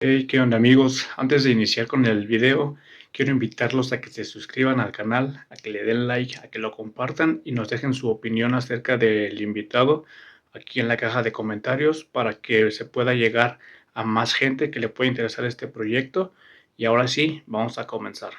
Hey, ¿qué onda amigos? Antes de iniciar con el video, quiero invitarlos a que se suscriban al canal, a que le den like, a que lo compartan y nos dejen su opinión acerca del invitado aquí en la caja de comentarios para que se pueda llegar a más gente que le pueda interesar este proyecto. Y ahora sí, vamos a comenzar.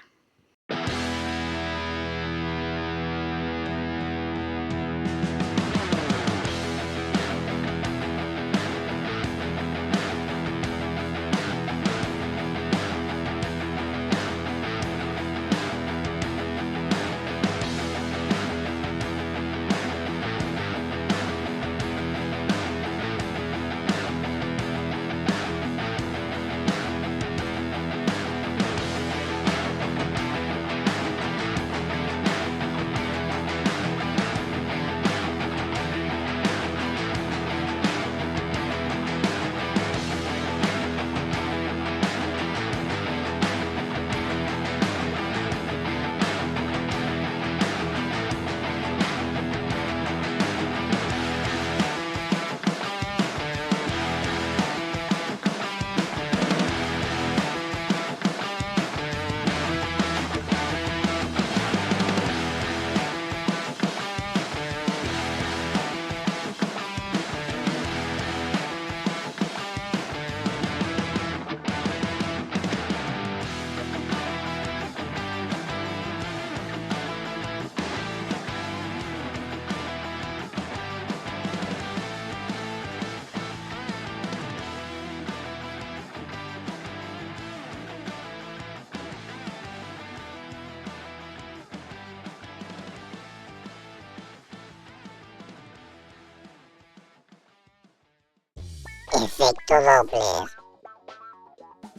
Efecto Doppler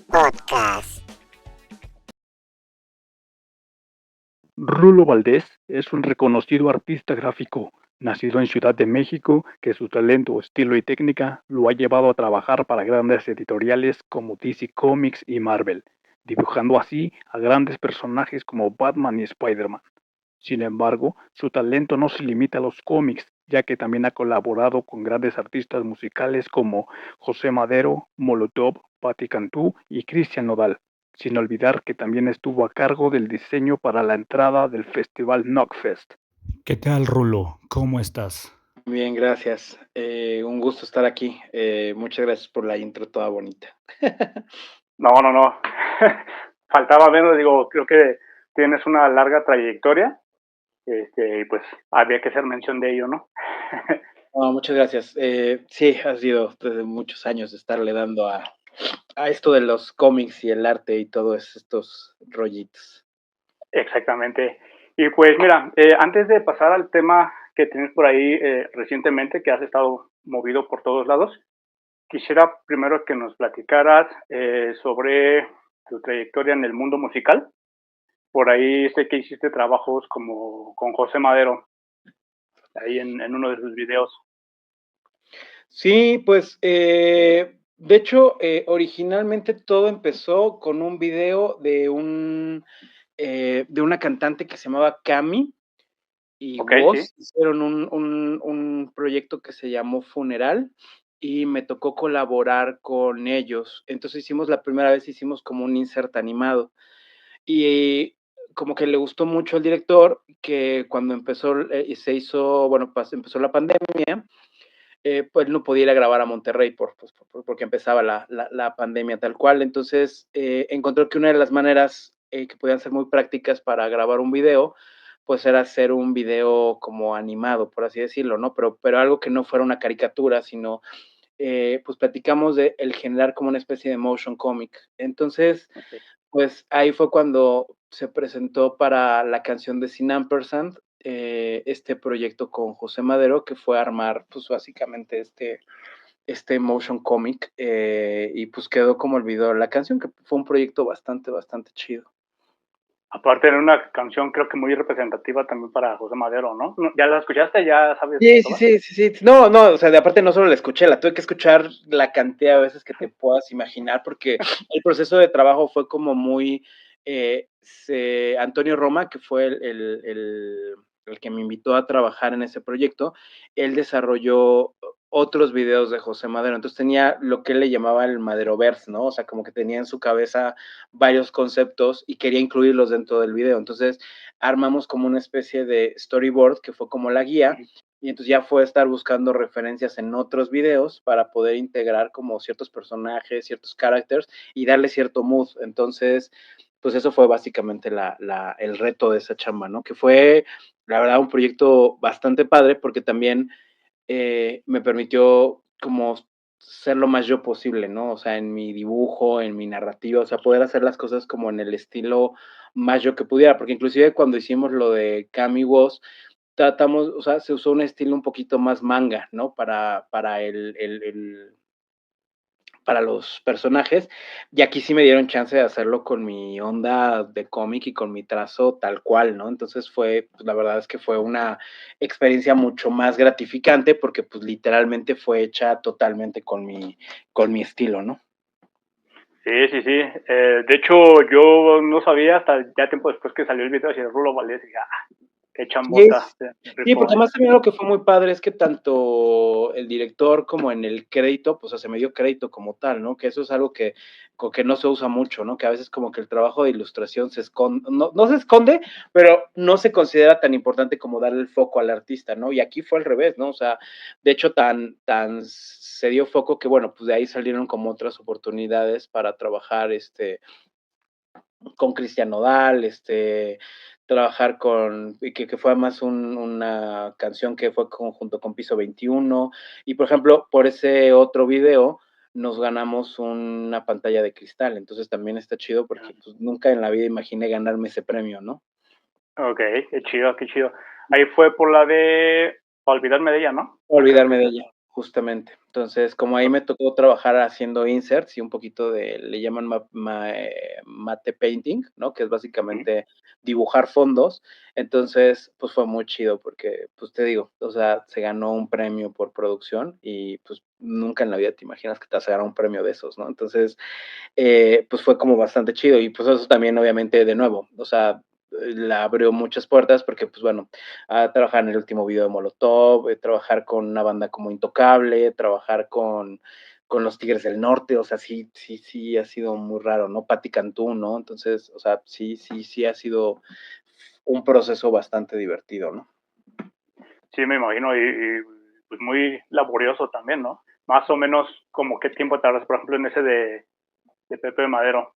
Podcast. Rulo Valdés es un reconocido artista gráfico, nacido en Ciudad de México, que su talento, estilo y técnica lo ha llevado a trabajar para grandes editoriales como DC Comics y Marvel, dibujando así a grandes personajes como Batman y Spider-Man. Sin embargo, su talento no se limita a los cómics, ya que también ha colaborado con grandes artistas musicales como José Madero, Molotov, Patti Cantú y Cristian Nodal, sin olvidar que también estuvo a cargo del diseño para la entrada del festival Knockfest. ¿Qué tal, Rulo? ¿Cómo estás? Bien, gracias. Un gusto estar aquí. Muchas gracias por la intro toda bonita. No. Faltaba menos, digo, creo que tienes una larga trayectoria, y pues había que hacer mención de ello, ¿no? No, muchas gracias. Sí, ha sido desde muchos años estarle dando a esto de los cómics y el arte y todos estos rollitos. Exactamente. Y pues mira, antes de pasar al tema que tienes por ahí recientemente, que has estado movido por todos lados, quisiera primero que nos platicaras sobre tu trayectoria en el mundo musical. Por ahí sé que hiciste trabajos como con José Madero, ahí en uno de sus videos. Sí, pues de hecho, originalmente todo empezó con un video de una cantante que se llamaba Cami y Ok, sí. Woz hicieron un proyecto que se llamó Funeral y me tocó colaborar con ellos. Entonces la primera vez hicimos como un insert animado y como que le gustó mucho al director que cuando empezó y se hizo, bueno, empezó la pandemia, pues no podía ir a grabar a Monterrey porque empezaba la pandemia tal cual. Entonces encontró que una de las maneras que podían ser muy prácticas para grabar un video, pues era hacer un video como animado, por así decirlo, ¿no? Pero algo que no fuera una caricatura, sino pues platicamos de el generar como una especie de motion comic. Entonces, Okay. pues ahí fue cuando se presentó para la canción de Sin Ampersand este proyecto con José Madero, que fue armar pues básicamente este motion comic y pues quedó como el video de la canción, que fue un proyecto bastante chido. Aparte de una canción creo que muy representativa también para José Madero, ¿no? ¿Ya la escuchaste? ¿Ya sabes de Sí, todas? sí. No, o sea, de aparte no solo la escuché, la tuve que escuchar la cantidad de veces que te puedas imaginar, porque el proceso de trabajo fue como muy... Antonio Roma, que fue el que me invitó a trabajar en ese proyecto, él desarrolló otros videos de José Madero. Entonces tenía lo que él le llamaba el Maderoverse, ¿no? O sea, como que tenía en su cabeza varios conceptos y quería incluirlos dentro del video. Entonces armamos como una especie de storyboard que fue como la guía. Y entonces ya fue estar buscando referencias en otros videos para poder integrar como ciertos personajes, ciertos characters y darle cierto mood. Entonces, pues eso fue básicamente el reto de esa chamba, ¿no? Que fue, la verdad, un proyecto bastante padre porque también me permitió como ser lo más yo posible, ¿no? O sea, en mi dibujo, en mi narrativa, o sea, poder hacer las cosas como en el estilo más yo que pudiera, porque inclusive cuando hicimos lo de Cami Woz, tratamos, o sea, se usó un estilo un poquito más manga, ¿no? Para los personajes, y aquí sí me dieron chance de hacerlo con mi onda de cómic y con mi trazo tal cual, ¿no? Entonces fue, pues, la verdad es que fue una experiencia mucho más gratificante porque pues literalmente fue hecha totalmente con mi estilo, ¿no? Sí, sí, sí. De hecho, yo no sabía hasta ya tiempo después que salió el video de Rulo Valdés y dije, qué Sí, chambota. sí, Rifó, porque además también lo que fue muy padre es que tanto el director como en el crédito, pues se me dio crédito como tal, ¿no? Que eso es algo que no se usa mucho, ¿no? Que a veces como que el trabajo de ilustración se esconde, no se esconde, pero no se considera tan importante como darle el foco al artista, ¿no? Y aquí fue al revés, ¿no? O sea, de hecho tan se dio foco que, bueno, pues de ahí salieron como otras oportunidades para trabajar, con Cristian Nodal, trabajar que fue más una canción que fue junto con Piso 21, y por ejemplo, por ese otro video nos ganamos una pantalla de cristal, entonces también está chido porque pues, nunca en la vida imaginé ganarme ese premio, ¿no? Ok, qué chido, qué chido. Ahí fue por la de Olvidarme de ella, ¿no? Olvidarme de ella, justamente. Entonces, como ahí me tocó trabajar haciendo inserts y un poquito le llaman mate painting, ¿no? Que es básicamente dibujar fondos. Entonces, pues fue muy chido porque, pues te digo, o sea, se ganó un premio por producción y pues nunca en la vida te imaginas que te vas a ganar un premio de esos, ¿no? Entonces, pues fue como bastante chido y pues eso también obviamente de nuevo, o sea, la abrió muchas puertas porque pues bueno, a trabajar en el último video de Molotov, trabajar con una banda como Intocable, trabajar con los Tigres del Norte, o sea, sí ha sido muy raro, ¿no? Patti Cantú, ¿no? Entonces, o sea, sí ha sido un proceso bastante divertido, ¿no? Sí, me imagino, y, pues muy laborioso también, ¿no? Más o menos, como qué tiempo tardas, por ejemplo, en ese de Pepe Madero.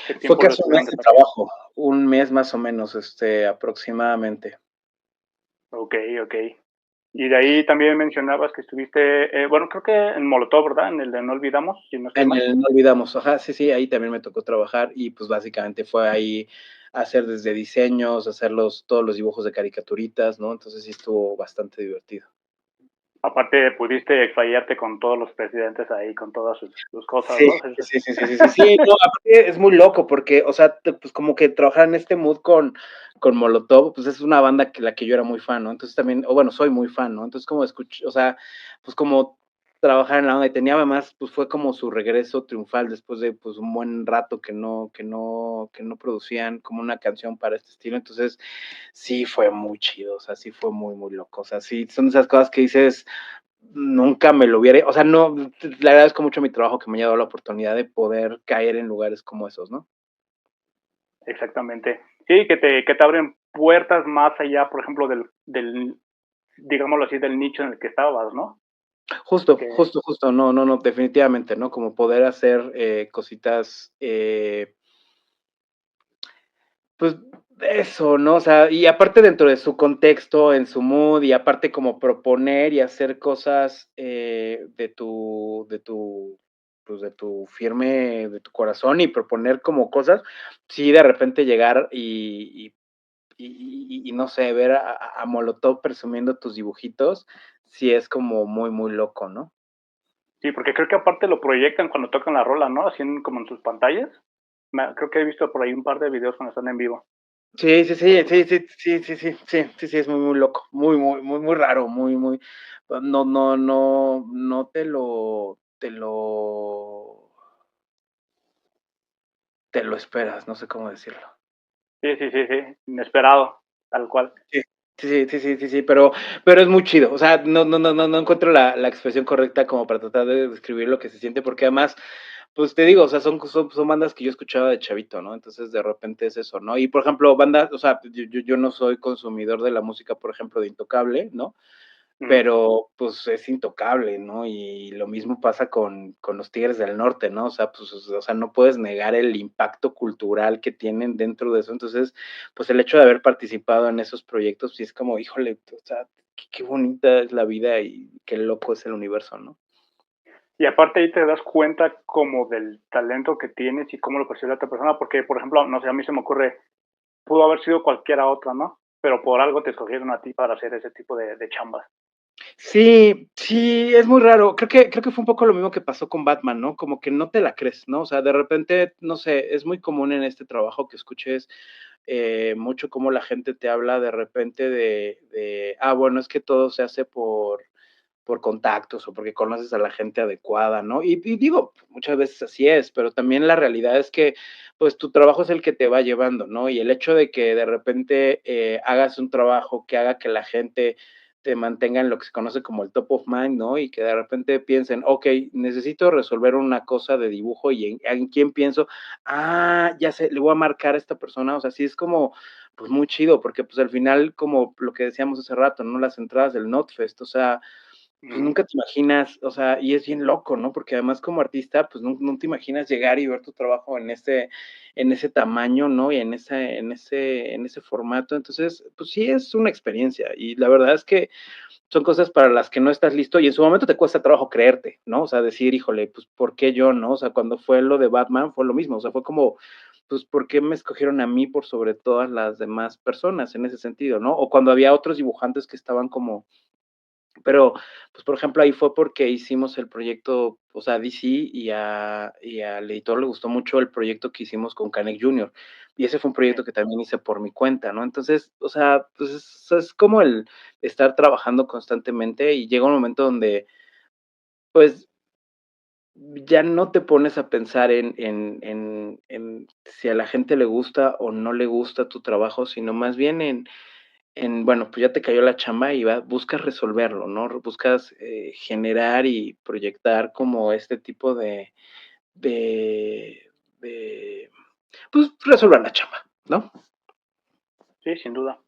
¿Qué Fue tiempo lo casi un mes tuvieron de de trabajo? trabajo, un mes más o menos, aproximadamente. Ok, ok. Y de ahí también mencionabas que estuviste, bueno, creo que en Molotov, ¿verdad? En el de No Olvidamos, si no estoy En mal. el No Olvidamos, ajá, sí, ahí también me tocó trabajar y pues básicamente fue ahí hacer desde diseños, hacer todos los dibujos de caricaturitas, ¿no? Entonces sí estuvo bastante divertido. Aparte, pudiste explayarte con todos los presidentes ahí, con todas sus cosas, Sí, ¿no? sí, no, aparte es muy loco porque, o sea, pues como que trabajar en este mood con Molotov, pues es una banda que la que yo era muy fan, ¿no? Entonces también, o bueno, soy muy fan, ¿no? Entonces como escucho, o sea, pues como trabajar en la onda y tenía además, pues fue como su regreso triunfal después de pues un buen rato que no producían como una canción para este estilo, entonces sí fue muy chido, o sea, sí fue muy, muy loco, o sea, sí, son esas cosas que dices, nunca me lo hubiera, o sea, no, le agradezco mucho mi trabajo que me haya dado la oportunidad de poder caer en lugares como esos, ¿no? Exactamente. Sí, que te abren puertas más allá, por ejemplo, del, digámoslo así, del nicho en el que estabas, ¿no? Justo, Que justo, justo, no, definitivamente, ¿no? Como poder hacer cositas, pues eso, ¿no? O sea, y aparte dentro de su contexto, en su mood, y aparte como proponer y hacer cosas pues de tu corazón y proponer como cosas, sí, de repente llegar y no sé, ver a Molotov presumiendo tus dibujitos, sí es como muy, muy loco, ¿no? sí, porque creo que aparte lo proyectan cuando tocan la rola, ¿no? Así como en sus pantallas. Creo que he visto por ahí un par de videos cuando están en vivo. Sí, es muy, muy loco, muy, muy, muy, muy raro, muy, no te lo esperas, no sé cómo decirlo. Sí, sí, sí, sí, inesperado, tal cual. Sí, Sí, pero es muy chido. O sea, no encuentro la expresión correcta como para tratar de describir lo que se siente, porque además, pues te digo, o sea, son bandas que yo escuchaba de chavito, ¿no? Entonces de repente es eso, ¿no? Y por ejemplo, bandas, o sea, yo no soy consumidor de la música, por ejemplo, de Intocable, ¿no? Ujú. Pero pues es intocable, ¿no? Y lo mismo pasa con los Tigres del Norte, ¿no? O sea, pues, o sea, no puedes negar el impacto cultural que tienen dentro de eso. Entonces, pues el hecho de haber participado en esos proyectos, sí es como, híjole, o sea, qué bonita es la vida y qué loco es el universo, ¿no? Y aparte ahí te das cuenta como del talento que tienes y cómo lo percibe la otra persona, porque, por ejemplo, no sé, a mí se me ocurre, pudo haber sido cualquiera otra, ¿no? Pero por algo te escogieron a ti para hacer ese tipo de chambas. Sí, es muy raro. Creo que fue un poco lo mismo que pasó con Batman, ¿no? Como que no te la crees, ¿no? O sea, de repente, no sé, es muy común en este trabajo que escuches mucho cómo la gente te habla de repente bueno, es que todo se hace por contactos o porque conoces a la gente adecuada, ¿no? Y digo, muchas veces así es, pero también la realidad es que, pues tu trabajo es el que te va llevando, ¿no? Y el hecho de que de repente hagas un trabajo que haga que la gente te mantenga en lo que se conoce como el top of mind, ¿no? Y que de repente piensen, ok, necesito resolver una cosa de dibujo y en quién pienso, ya sé, le voy a marcar a esta persona, o sea, sí es como, pues muy chido, porque pues al final, como lo que decíamos hace rato, ¿no? Las entradas del NotFest, o sea, pues Ujú. nunca te imaginas, o sea, y es bien loco, ¿no? Porque además como artista, pues no te imaginas llegar y ver tu trabajo en ese tamaño, ¿no? Y en ese formato. Entonces, pues sí es una experiencia. Y la verdad es que son cosas para las que no estás listo y en su momento te cuesta trabajo creerte, ¿no? O sea, decir, híjole, pues ¿por qué yo, no? O sea, cuando fue lo de Batman fue lo mismo, o sea, fue como, pues ¿por qué me escogieron a mí por sobre todas las demás personas en ese sentido, ¿no? O cuando había otros dibujantes que estaban como pero, pues, por ejemplo, ahí fue porque hicimos el proyecto, o sea, a DC y al editor le gustó mucho el proyecto que hicimos con Canek Junior. Y ese fue un Sí. proyecto que también hice por mi cuenta, ¿no? Entonces, o sea, pues es como el estar trabajando constantemente y llega un momento donde, pues, ya no te pones a pensar en si a la gente le gusta o no le gusta tu trabajo, sino más bien bueno, pues ya te cayó la chamba y buscas resolverlo, ¿no? Buscas generar y proyectar como este tipo de, de, pues resolver la chamba, ¿no? Sí, sin duda.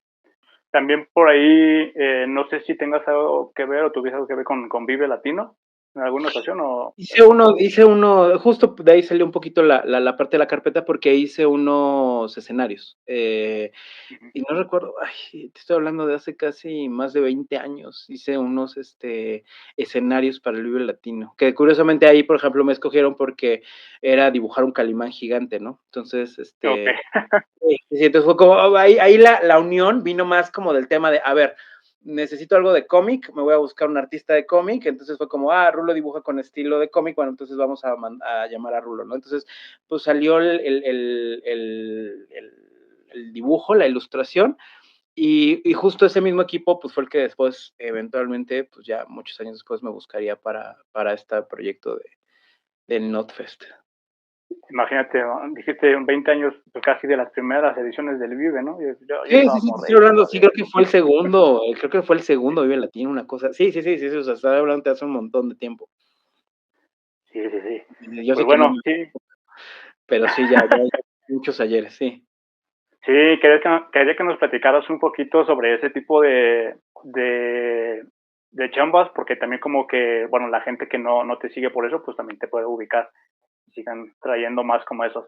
También por ahí, no sé si tengas algo que ver o tuvieras algo que ver con Vive Latino en alguna ocasión o... Hice uno, justo de ahí salió un poquito la parte de la carpeta porque hice unos escenarios. Ujú. Y no recuerdo, ay, te estoy hablando de hace casi más de 20 años. Hice unos escenarios para el Vive Latino, que curiosamente ahí, por ejemplo, me escogieron porque era dibujar un calimán gigante, ¿no? Entonces, Ok. sí, entonces fue como, ahí la unión vino más como del tema de, a ver, necesito algo de cómic, me voy a buscar un artista de cómic, entonces fue como, Rulo dibuja con estilo de cómic, bueno, entonces vamos a llamar a Rulo, ¿no? Entonces, pues salió el dibujo, la ilustración, y justo ese mismo equipo, pues fue el que después, eventualmente, pues ya muchos años después me buscaría para este proyecto del NotFest. Imagínate, ¿no? Dijiste 20 años, pues, casi de las primeras ediciones del Vive, ¿no? Yo Sí, sí, estaba sí, te estoy morrito hablando, sí, todavía. creo que fue el segundo Vive Latino, una cosa. Sí, sí, sí, sí, sí, o sea, estaba hablando de hace un montón de tiempo. Sí, sí, sí. Yo Pues sé que no bueno, me, sí, pero sí, ya muchos ayeres, sí. sí, quería que nos platicaras un poquito sobre ese tipo de, de chambas, porque también como que, bueno, la gente que no te sigue por eso, pues también te puede ubicar y sigan trayendo más como esos.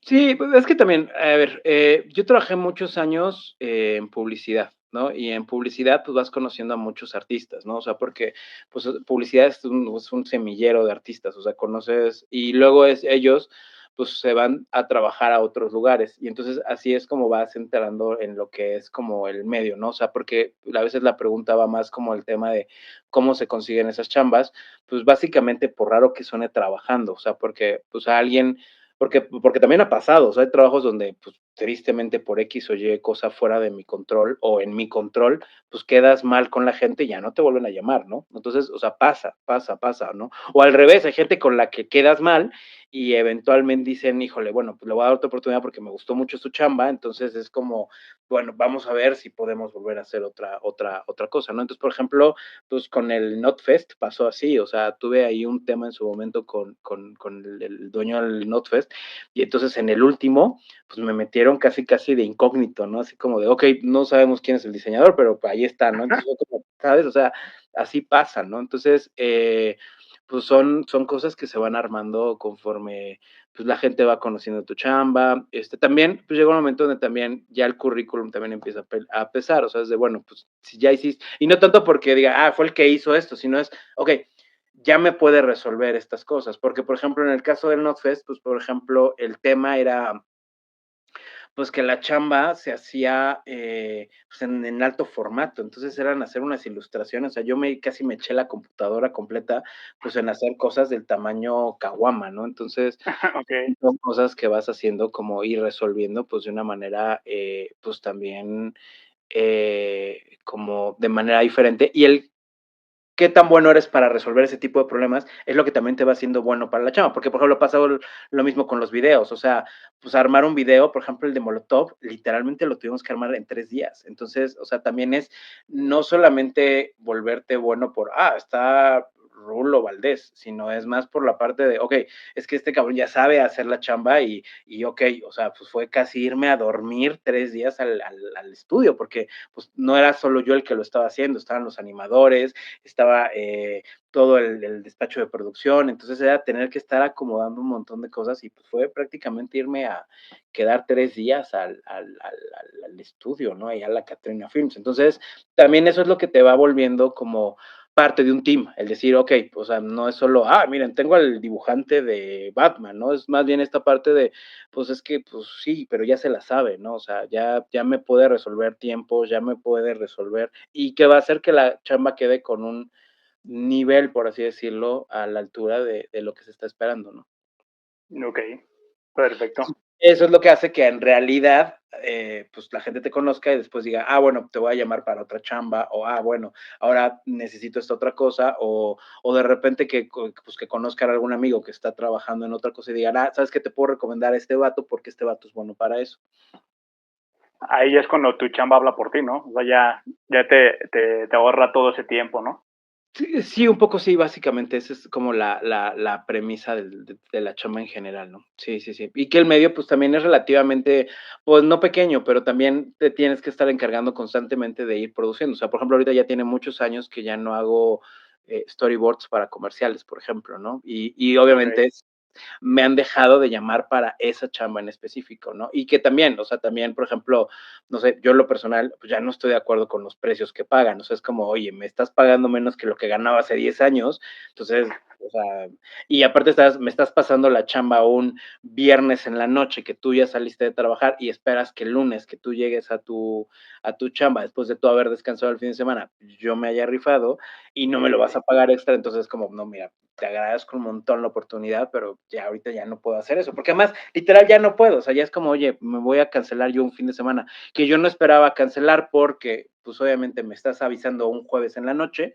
Sí, pues es que también, a ver, yo trabajé muchos años en publicidad, ¿no? Y en publicidad, pues vas conociendo a muchos artistas, ¿no? O sea, porque, pues, publicidad es un semillero de artistas, o sea, conoces, y luego ellos, pues, se van a trabajar a otros lugares, y entonces así es como vas entrando en lo que es como el medio, ¿no? O sea, porque a veces la pregunta va más como el tema de cómo se consiguen esas chambas, pues básicamente por raro que suene trabajando, o sea, porque, pues, a alguien porque también ha pasado, o sea, hay trabajos donde, pues, tristemente por X o Y cosa fuera de mi control o en mi control, pues quedas mal con la gente y ya no te vuelven a llamar, ¿no? Entonces, o sea, pasa, ¿no? O al revés, hay gente con la que quedas mal y eventualmente dicen, híjole, bueno, pues le voy a dar otra oportunidad porque me gustó mucho su chamba, entonces es como, bueno, vamos a ver si podemos volver a hacer otra cosa, ¿no? Entonces, por ejemplo, pues con el NotFest pasó así, o sea, tuve ahí un tema en su momento con el dueño del NotFest y entonces en el último, pues me metieron casi de incógnito, ¿no? Así como de, ok, no sabemos quién es el diseñador, pero ahí está, ¿no? Entonces, como, ¿sabes? O sea, así pasa, ¿no? Entonces, pues son cosas que se van armando conforme pues la gente va conociendo tu chamba. También, pues llega un momento donde también ya el currículum también empieza a pesar, o sea, es de, bueno, pues si ya hiciste, y no tanto porque diga, fue el que hizo esto, sino es, ok, ya me puede resolver estas cosas, porque por ejemplo, en el caso del NotFest, pues por ejemplo, el tema era pues que la chamba se hacía pues en alto formato, entonces eran hacer unas ilustraciones, o sea, casi me eché la computadora completa pues en hacer cosas del tamaño caguama, ¿no? Entonces Ok. son cosas que vas haciendo como ir resolviendo pues de una manera pues también como de manera diferente y el qué tan bueno eres para resolver ese tipo de problemas, es lo que también te va haciendo bueno para la chamba. Porque, por ejemplo, ha pasado lo mismo con los videos. O sea, pues armar un video, por ejemplo, el de Molotov, literalmente lo tuvimos que armar en 3 días. Entonces, o sea, también es no solamente volverte bueno por, está Rulo Valdés, sino es más por la parte de, ok, es que este cabrón ya sabe hacer la chamba y ok, o sea, pues fue casi irme a dormir 3 días al estudio, porque pues no era solo yo el que lo estaba haciendo, estaban los animadores, estaba todo el despacho de producción, entonces era tener que estar acomodando un montón de cosas y pues fue prácticamente irme a quedar 3 días al estudio, ¿no? Allá a la Catrina Films. Entonces, también eso es lo que te va volviendo como parte de un team, el decir, ok, o sea, no es solo, miren, tengo al dibujante de Batman, ¿no? Es más bien esta parte de, pues es que, pues sí, pero ya se la sabe, ¿no? O sea, ya me puede resolver tiempos, ya me puede resolver, y que va a hacer que la chamba quede con un nivel, por así decirlo, a la altura de lo que se está esperando, ¿no? Ok, perfecto. Eso es lo que hace que en realidad, pues la gente te conozca y después diga, bueno, te voy a llamar para otra chamba, o bueno, ahora necesito esta otra cosa, o de repente pues, que conozcan a algún amigo que está trabajando en otra cosa y digan, ¿sabes qué? Te puedo recomendar a este vato porque este vato es bueno para eso. Ahí ya es cuando tu chamba habla por ti, ¿no? O sea, ya te ahorra todo ese tiempo, ¿no? Sí, sí, un poco sí, básicamente, esa es como la premisa de la chamba en general, ¿no? Sí, sí, sí. Y que el medio, pues, también es relativamente, pues, no pequeño, pero también te tienes que estar encargando constantemente de ir produciendo. O sea, por ejemplo, ahorita ya tiene muchos años que ya no hago, storyboards para comerciales, por ejemplo, ¿no? Y Ok. obviamente me han dejado de llamar para esa chamba en específico, ¿no? Y que también, o sea, también, por ejemplo, no sé, yo en lo personal, pues ya no estoy de acuerdo con los precios que pagan, o sea, es como, oye, me estás pagando menos que lo que ganaba hace 10 años, entonces, o sea, y aparte me estás pasando la chamba un viernes en la noche que tú ya saliste de trabajar y esperas que el lunes que tú llegues a tu chamba después de tú haber descansado el fin de semana, yo me haya rifado y no me lo vas a pagar extra, entonces como, no, mira, te agradezco un montón la oportunidad, pero ya ahorita ya no puedo hacer eso, porque además, literal, ya no puedo, o sea, ya es como, oye, me voy a cancelar yo un fin de semana, que yo no esperaba cancelar porque, pues obviamente me estás avisando un jueves en la noche,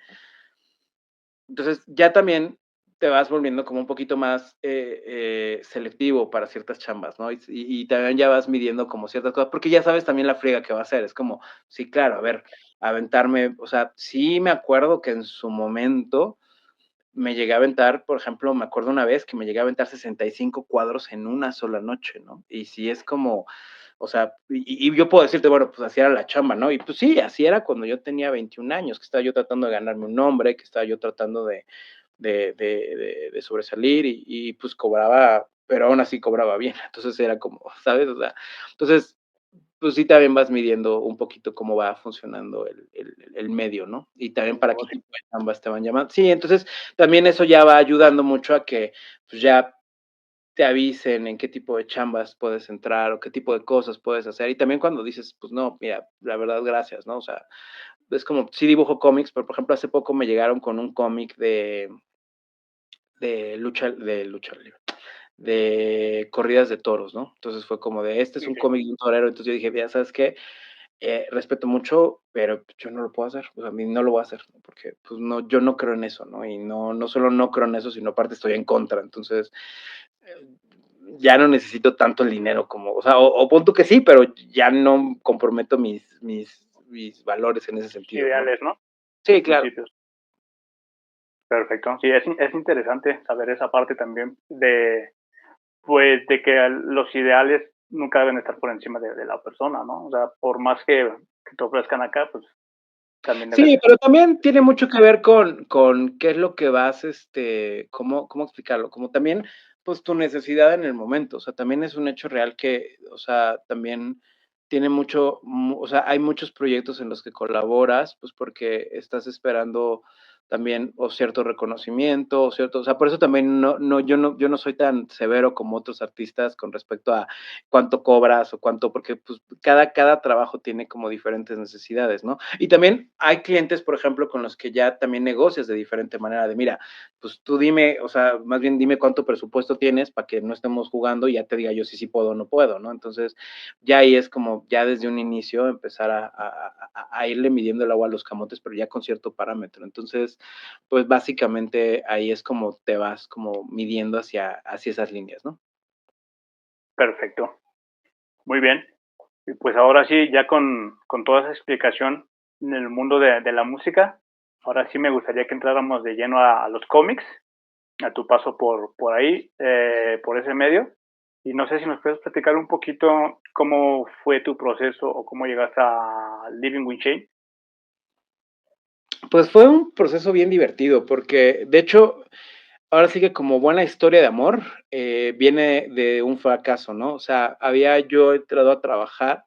entonces ya también te vas volviendo como un poquito más selectivo para ciertas chambas, ¿no? Y también ya vas midiendo como ciertas cosas, porque ya sabes también la friega que va a hacer, es como, sí, claro, a ver, aventarme, o sea, sí me acuerdo que en su momento me llegué a aventar, por ejemplo, me acuerdo una vez que me llegué a aventar 65 cuadros en una sola noche, ¿no? Y sí es como, o sea, y yo puedo decirte, bueno, pues así era la chamba, ¿no? Y pues sí, así era cuando yo tenía 21 años, que estaba yo tratando de ganarme un nombre, que estaba yo tratando de sobresalir pues cobraba, pero aún así cobraba bien. Entonces era como, ¿sabes? O sea, entonces pues sí, también vas midiendo un poquito cómo va funcionando el medio, ¿no? Y también El para qué negocio. tipo de chambas te van llamando. Sí, entonces también eso ya va ayudando mucho a que pues ya te avisen en qué tipo de chambas puedes entrar o qué tipo de cosas puedes hacer. Y también cuando dices, pues no, mira, la verdad, gracias, ¿no? O sea, es como, sí dibujo cómics, pero por ejemplo, hace poco me llegaron con un cómic de lucha libre, de corridas de toros, ¿no? Entonces fue como de, este es un Ok. cómic de un torero, entonces yo dije, ya sabes qué, respeto mucho, pero yo no lo puedo hacer, o sea, a mí no lo voy a hacer, ¿no? Porque pues no, yo no creo en eso, ¿no? Y no solo no creo en eso, sino aparte estoy en contra, entonces eh, ya no necesito tanto el dinero como, o sea, o pon tú que sí, pero ya no comprometo mis valores en ese sentido, ¿no? Ideales, ¿no? Tus Sí, claro. principios. Perfecto. Sí, es interesante saber esa parte también de, pues, de que los ideales nunca deben estar por encima de la persona, ¿no? O sea, por más que te ofrezcan acá, pues también debes Sí, de... pero también tiene mucho que ver con qué es lo que vas, cómo explicarlo, como también, pues, tu necesidad en el momento, o sea, también es un hecho real que, o sea, también tiene mucho, o sea, hay muchos proyectos en los que colaboras, pues, porque estás esperando también o cierto reconocimiento, o cierto, o sea, por eso también yo no soy tan severo como otros artistas con respecto a cuánto cobras o cuánto, porque, pues, cada trabajo tiene como diferentes necesidades, ¿no? Y también hay clientes, por ejemplo, con los que ya también negocias de diferente manera, de mira, pues tú dime, o sea, más bien dime cuánto presupuesto tienes para que no estemos jugando y ya te diga yo si sí puedo o no puedo, ¿no? Entonces, ya ahí es como, ya desde un inicio empezar a irle midiendo el agua a los camotes, pero ya con cierto parámetro. Entonces, pues básicamente ahí es como te vas como midiendo hacia esas líneas, ¿no? Perfecto. Muy bien. Y pues ahora sí, ya con toda esa explicación en el mundo de la música, ahora sí me gustaría que entráramos de lleno a los cómics, a tu paso por ahí, por ese medio. Y no sé si nos puedes platicar un poquito cómo fue tu proceso o cómo llegaste a Living with Shane. Pues fue un proceso bien divertido, porque de hecho, ahora sí que como buena historia de amor, viene de un fracaso, ¿no? O sea, había yo entrado a trabajar,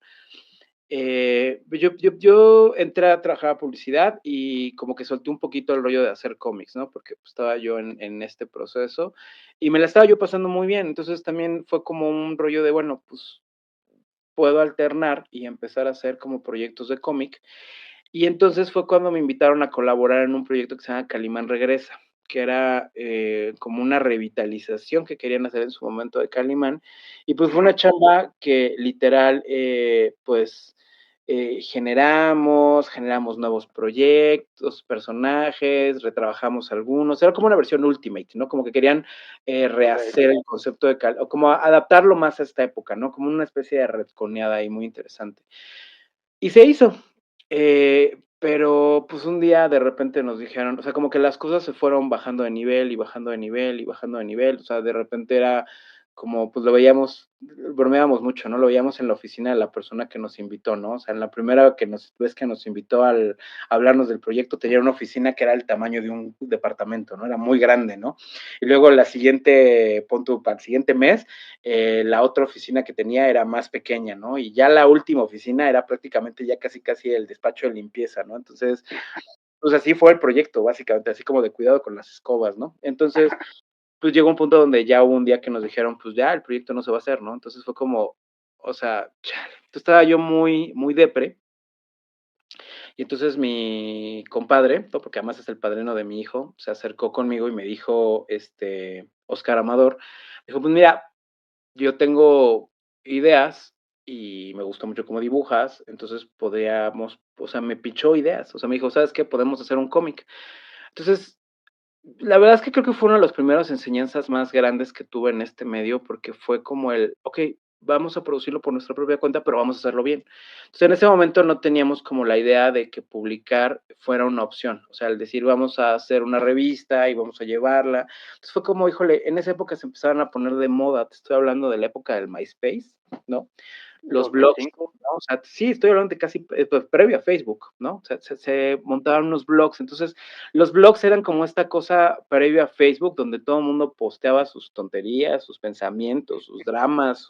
yo entré a trabajar a publicidad y como que solté un poquito el rollo de hacer cómics, ¿no? Porque pues, estaba yo en este proceso y me la estaba yo pasando muy bien. Entonces también fue como un rollo de, bueno, pues puedo alternar y empezar a hacer como proyectos de cómic. Y entonces fue cuando me invitaron a colaborar en un proyecto que se llama Calimán Regresa, que era como una revitalización que querían hacer en su momento de Calimán. Y pues fue una chamba que literal, pues generamos nuevos proyectos, personajes, retrabajamos algunos, era como una versión Ultimate, ¿no? Como que querían Ok, rehacer el concepto de o como adaptarlo más a esta época, ¿no? Como una especie de retconeada ahí muy interesante. Y se hizo, pero, pues, un día de repente nos dijeron, o sea, como que las cosas se fueron bajando de nivel, y bajando de nivel, y bajando de nivel, o sea, de repente era como, pues, lo veíamos, bromeábamos mucho, ¿no? Lo veíamos en la oficina de la persona que nos invitó, ¿no? O sea, en la primera vez que nos invitó a hablarnos del proyecto, tenía una oficina que era el tamaño de un departamento, ¿no? Era muy grande, ¿no? Y luego la siguiente, pon tú, para el siguiente mes, la otra oficina que tenía era más pequeña, ¿no? Y ya la última oficina era prácticamente ya casi el despacho de limpieza, ¿no? Entonces, pues así fue el proyecto, básicamente, así como de cuidado con las escobas, ¿no? Entonces, pues llegó un punto donde ya hubo un día que nos dijeron, pues ya el proyecto no se va a hacer, ¿no? Entonces fue como, o sea, chale. Entonces estaba yo muy depre, y entonces mi compadre, ¿no? Porque además es el padrino de mi hijo, se acercó conmigo y me dijo, Oscar Amador, dijo, pues mira, yo tengo ideas y me gusta mucho cómo dibujas, entonces podríamos, o sea, me pichó ideas, o sea, me dijo, ¿sabes qué? Podemos hacer un cómic. Entonces, la verdad es que creo que fue una de las primeras enseñanzas más grandes que tuve en este medio, porque fue como ok, vamos a producirlo por nuestra propia cuenta, pero vamos a hacerlo bien. Entonces, en ese momento no teníamos como la idea de que publicar fuera una opción, o sea, el decir vamos a hacer una revista y vamos a llevarla. Entonces fue como, híjole, en esa época se empezaron a poner de moda, te estoy hablando de la época del MySpace, ¿no? Los blogs, 2005. ¿no? O sea, sí, estoy hablando de casi pues, previo a Facebook, ¿no? O sea, se montaron unos blogs. Entonces, los blogs eran como esta cosa previo a Facebook, donde todo el mundo posteaba sus tonterías, sus pensamientos, sus dramas,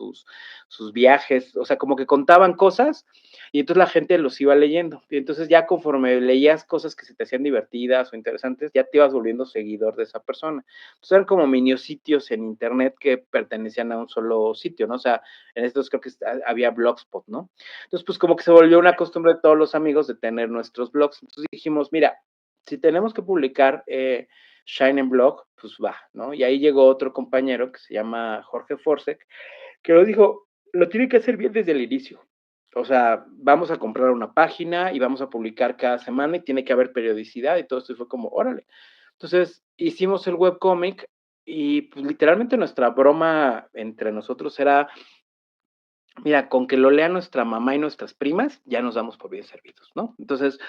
sus viajes, o sea, como que contaban cosas y entonces la gente los iba leyendo. Y entonces ya conforme leías cosas que se te hacían divertidas o interesantes, ya te ibas volviendo seguidor de esa persona. Entonces eran como mini sitios en internet que pertenecían a un solo sitio, ¿no? O sea, en estos creo que había Blogspot, ¿no? Entonces, pues como que se volvió una costumbre de todos los amigos de tener nuestros blogs. Entonces dijimos, mira, si tenemos que publicar Shine en Blog, pues va, ¿no? Y ahí llegó otro compañero que se llama Jorge Forsek, que lo dijo, lo tiene que hacer bien desde el inicio. O sea, vamos a comprar una página y vamos a publicar cada semana y tiene que haber periodicidad y todo esto y fue como, órale. Entonces, hicimos el webcómic y pues literalmente nuestra broma entre nosotros era, mira, con que lo lea nuestra mamá y nuestras primas, ya nos damos por bien servidos, ¿no? Entonces,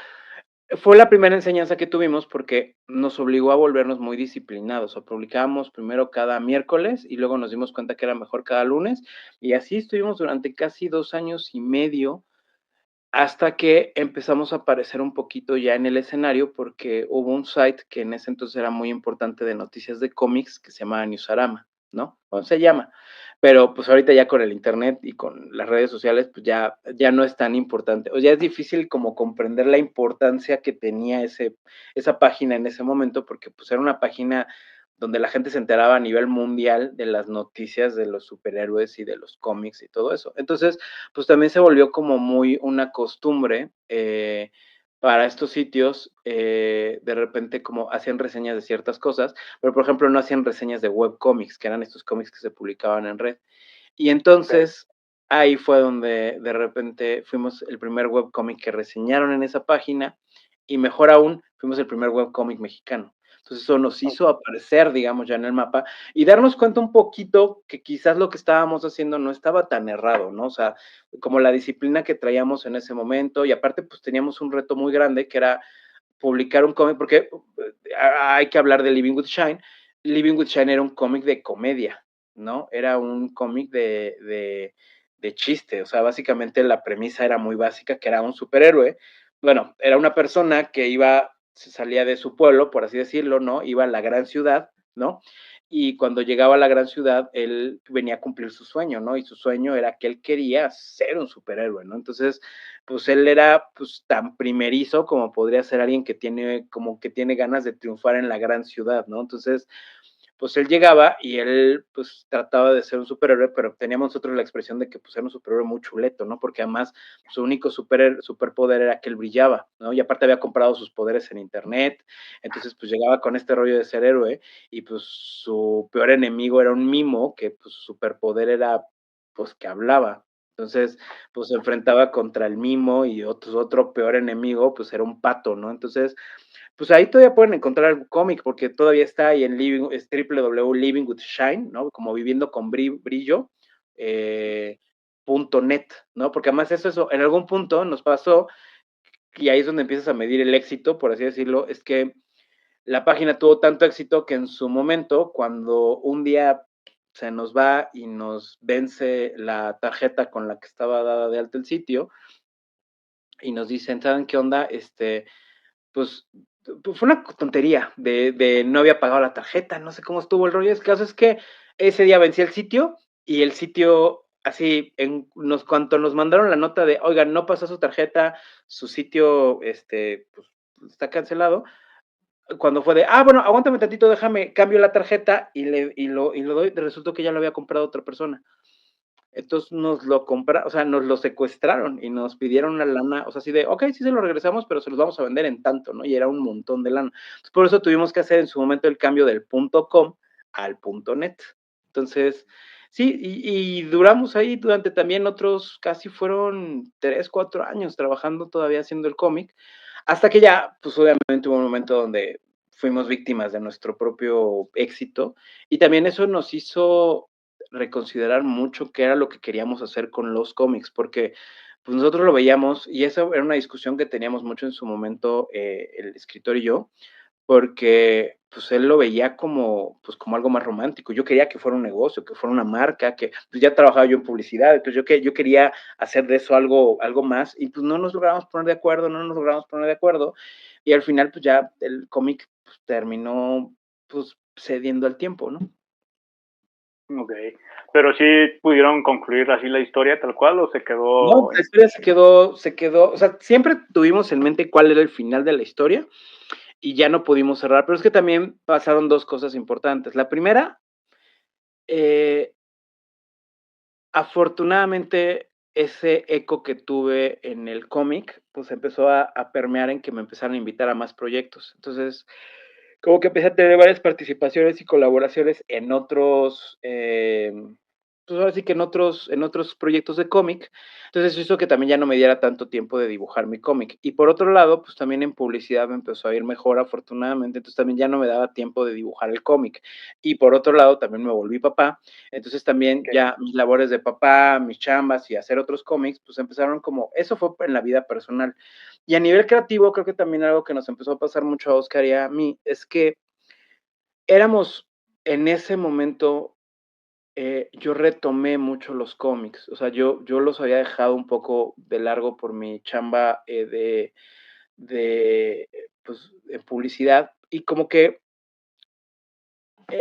fue la primera enseñanza que tuvimos porque nos obligó a volvernos muy disciplinados. O publicábamos primero cada miércoles y luego nos dimos cuenta que era mejor cada lunes. Y así estuvimos durante casi 2 años y medio hasta que empezamos a aparecer un poquito ya en el escenario porque hubo un site que en ese entonces era muy importante de noticias de cómics que se llamaba Newsarama, ¿no? O se llama. Pero pues ahorita ya con el internet y con las redes sociales, pues ya no es tan importante. O ya es difícil como comprender la importancia que tenía esa página en ese momento, porque pues era una página donde la gente se enteraba a nivel mundial de las noticias de los superhéroes y de los cómics y todo eso. Entonces, pues también se volvió como muy una costumbre para estos sitios, de repente como hacían reseñas de ciertas cosas, pero por ejemplo no hacían reseñas de webcómics, que eran estos cómics que se publicaban en red. Y entonces ahí fue donde de repente fuimos el primer webcómic que reseñaron en esa página y mejor aún, fuimos el primer webcómic mexicano. Entonces eso nos hizo aparecer, digamos, ya en el mapa y darnos cuenta un poquito que quizás lo que estábamos haciendo no estaba tan errado, ¿no? O sea, como la disciplina que traíamos en ese momento y aparte pues teníamos un reto muy grande que era publicar un cómic, porque hay que hablar de Living with Shine. Living with Shine era un cómic de comedia, ¿no? Era un cómic de chiste, o sea, básicamente la premisa era muy básica, que era un superhéroe. Bueno, era una persona que se salía de su pueblo, por así decirlo, ¿no? Iba a la gran ciudad, ¿no? Y cuando llegaba a la gran ciudad, él venía a cumplir su sueño, ¿no? Y su sueño era que él quería ser un superhéroe, ¿no? Entonces, pues él era pues tan primerizo como podría ser alguien que tiene ganas de triunfar en la gran ciudad, ¿no? Entonces, pues él llegaba y él pues trataba de ser un superhéroe, pero teníamos nosotros la expresión de que pues era un superhéroe muy chuleto, ¿no? Porque además su único superpoder era que él brillaba, ¿no? Y aparte había comprado sus poderes en internet, entonces pues llegaba con este rollo de ser héroe y pues su peor enemigo era un mimo, que pues su superpoder era pues que hablaba. Entonces, pues se enfrentaba contra el mimo y otro peor enemigo, pues era un pato, ¿no? Entonces, pues ahí todavía pueden encontrar el cómic porque todavía está ahí en es www.livingwithshine, ¿no? Como viviendo con brillo, .net, ¿no? Porque además eso, en algún punto nos pasó, y ahí es donde empiezas a medir el éxito, por así decirlo, es que la página tuvo tanto éxito que en su momento, cuando un día se nos va y nos vence la tarjeta con la que estaba dada de alta el sitio, y nos dicen, ¿saben qué onda? Pues fue una tontería de no había pagado la tarjeta, no sé cómo estuvo el rollo. El caso es que ese día vencí el sitio y el sitio, así, cuanto nos mandaron la nota de, oigan, no pasó su tarjeta, su sitio, pues, está cancelado. Cuando fue de, bueno, aguántame tantito, déjame, cambio la tarjeta y lo doy, resultó que ya lo había comprado otra persona. Entonces o sea, nos lo secuestraron y nos pidieron una lana, o sea, así de, ok, sí se lo regresamos, pero se los vamos a vender en tanto, ¿no? Y era un montón de lana. Entonces, por eso tuvimos que hacer en su momento el cambio del .com al .net. Entonces, sí, y duramos ahí durante también otros, casi fueron 3, 4 años trabajando todavía haciendo el cómic, hasta que ya, pues obviamente hubo un momento donde fuimos víctimas de nuestro propio éxito y también eso nos hizo reconsiderar mucho qué era lo que queríamos hacer con los cómics, porque pues nosotros lo veíamos y esa era una discusión que teníamos mucho en su momento el escritor y yo, porque pues él lo veía como algo más romántico. Yo quería que fuera un negocio, que fuera una marca, que pues ya trabajaba yo en publicidad, entonces yo quería hacer de eso algo más y pues no nos logramos poner de acuerdo, y al final pues ya el cómic pues, terminó pues cediendo al tiempo, ¿no? Ok, pero sí pudieron concluir así la historia tal cual o se quedó. No, la historia se quedó, o sea, siempre tuvimos en mente cuál era el final de la historia y ya no pudimos cerrar, pero es que también pasaron 2 cosas importantes. La primera, eh, afortunadamente, ese eco que tuve en el cómic, pues empezó a permear en que me empezaron a invitar a más proyectos. Entonces, como que empecé a tener varias participaciones y colaboraciones en otros, pues ahora sí que en otros proyectos de cómic. Entonces eso hizo que también ya no me diera tanto tiempo de dibujar mi cómic. Y por otro lado, pues también en publicidad me empezó a ir mejor, afortunadamente. Entonces también ya no me daba tiempo de dibujar el cómic. Y por otro lado, también me volví papá. Entonces también Ok. ya mis labores de papá, mis chambas y hacer otros cómics, pues empezaron como, eso fue en la vida personal. Y a nivel creativo, creo que también algo que nos empezó a pasar mucho a Oscar y a mí es que éramos en ese momento, yo retomé mucho los cómics, o sea, yo los había dejado un poco de largo por mi chamba pues, de publicidad y como que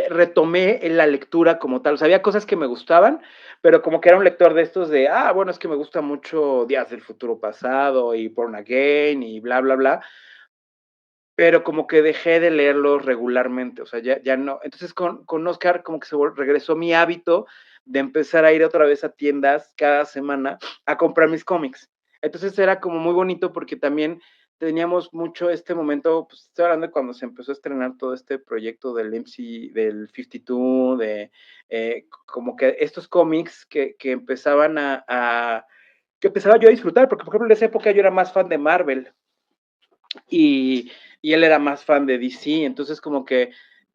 retomé en la lectura como tal. O sea, había cosas que me gustaban, pero como que era un lector de estos de, bueno, es que me gusta mucho Días del Futuro Pasado y Born Again y bla, bla, bla. Pero como que dejé de leerlos regularmente, o sea, ya no. Entonces con Oscar como que regresó mi hábito de empezar a ir otra vez a tiendas cada semana a comprar mis cómics. Entonces era como muy bonito porque también teníamos mucho este momento, pues estoy hablando de cuando se empezó a estrenar todo este proyecto del MC, del 52, como que estos cómics que empezaban que empezaba yo a disfrutar, porque por ejemplo en esa época yo era más fan de Marvel, y, y él era más fan de DC, entonces como que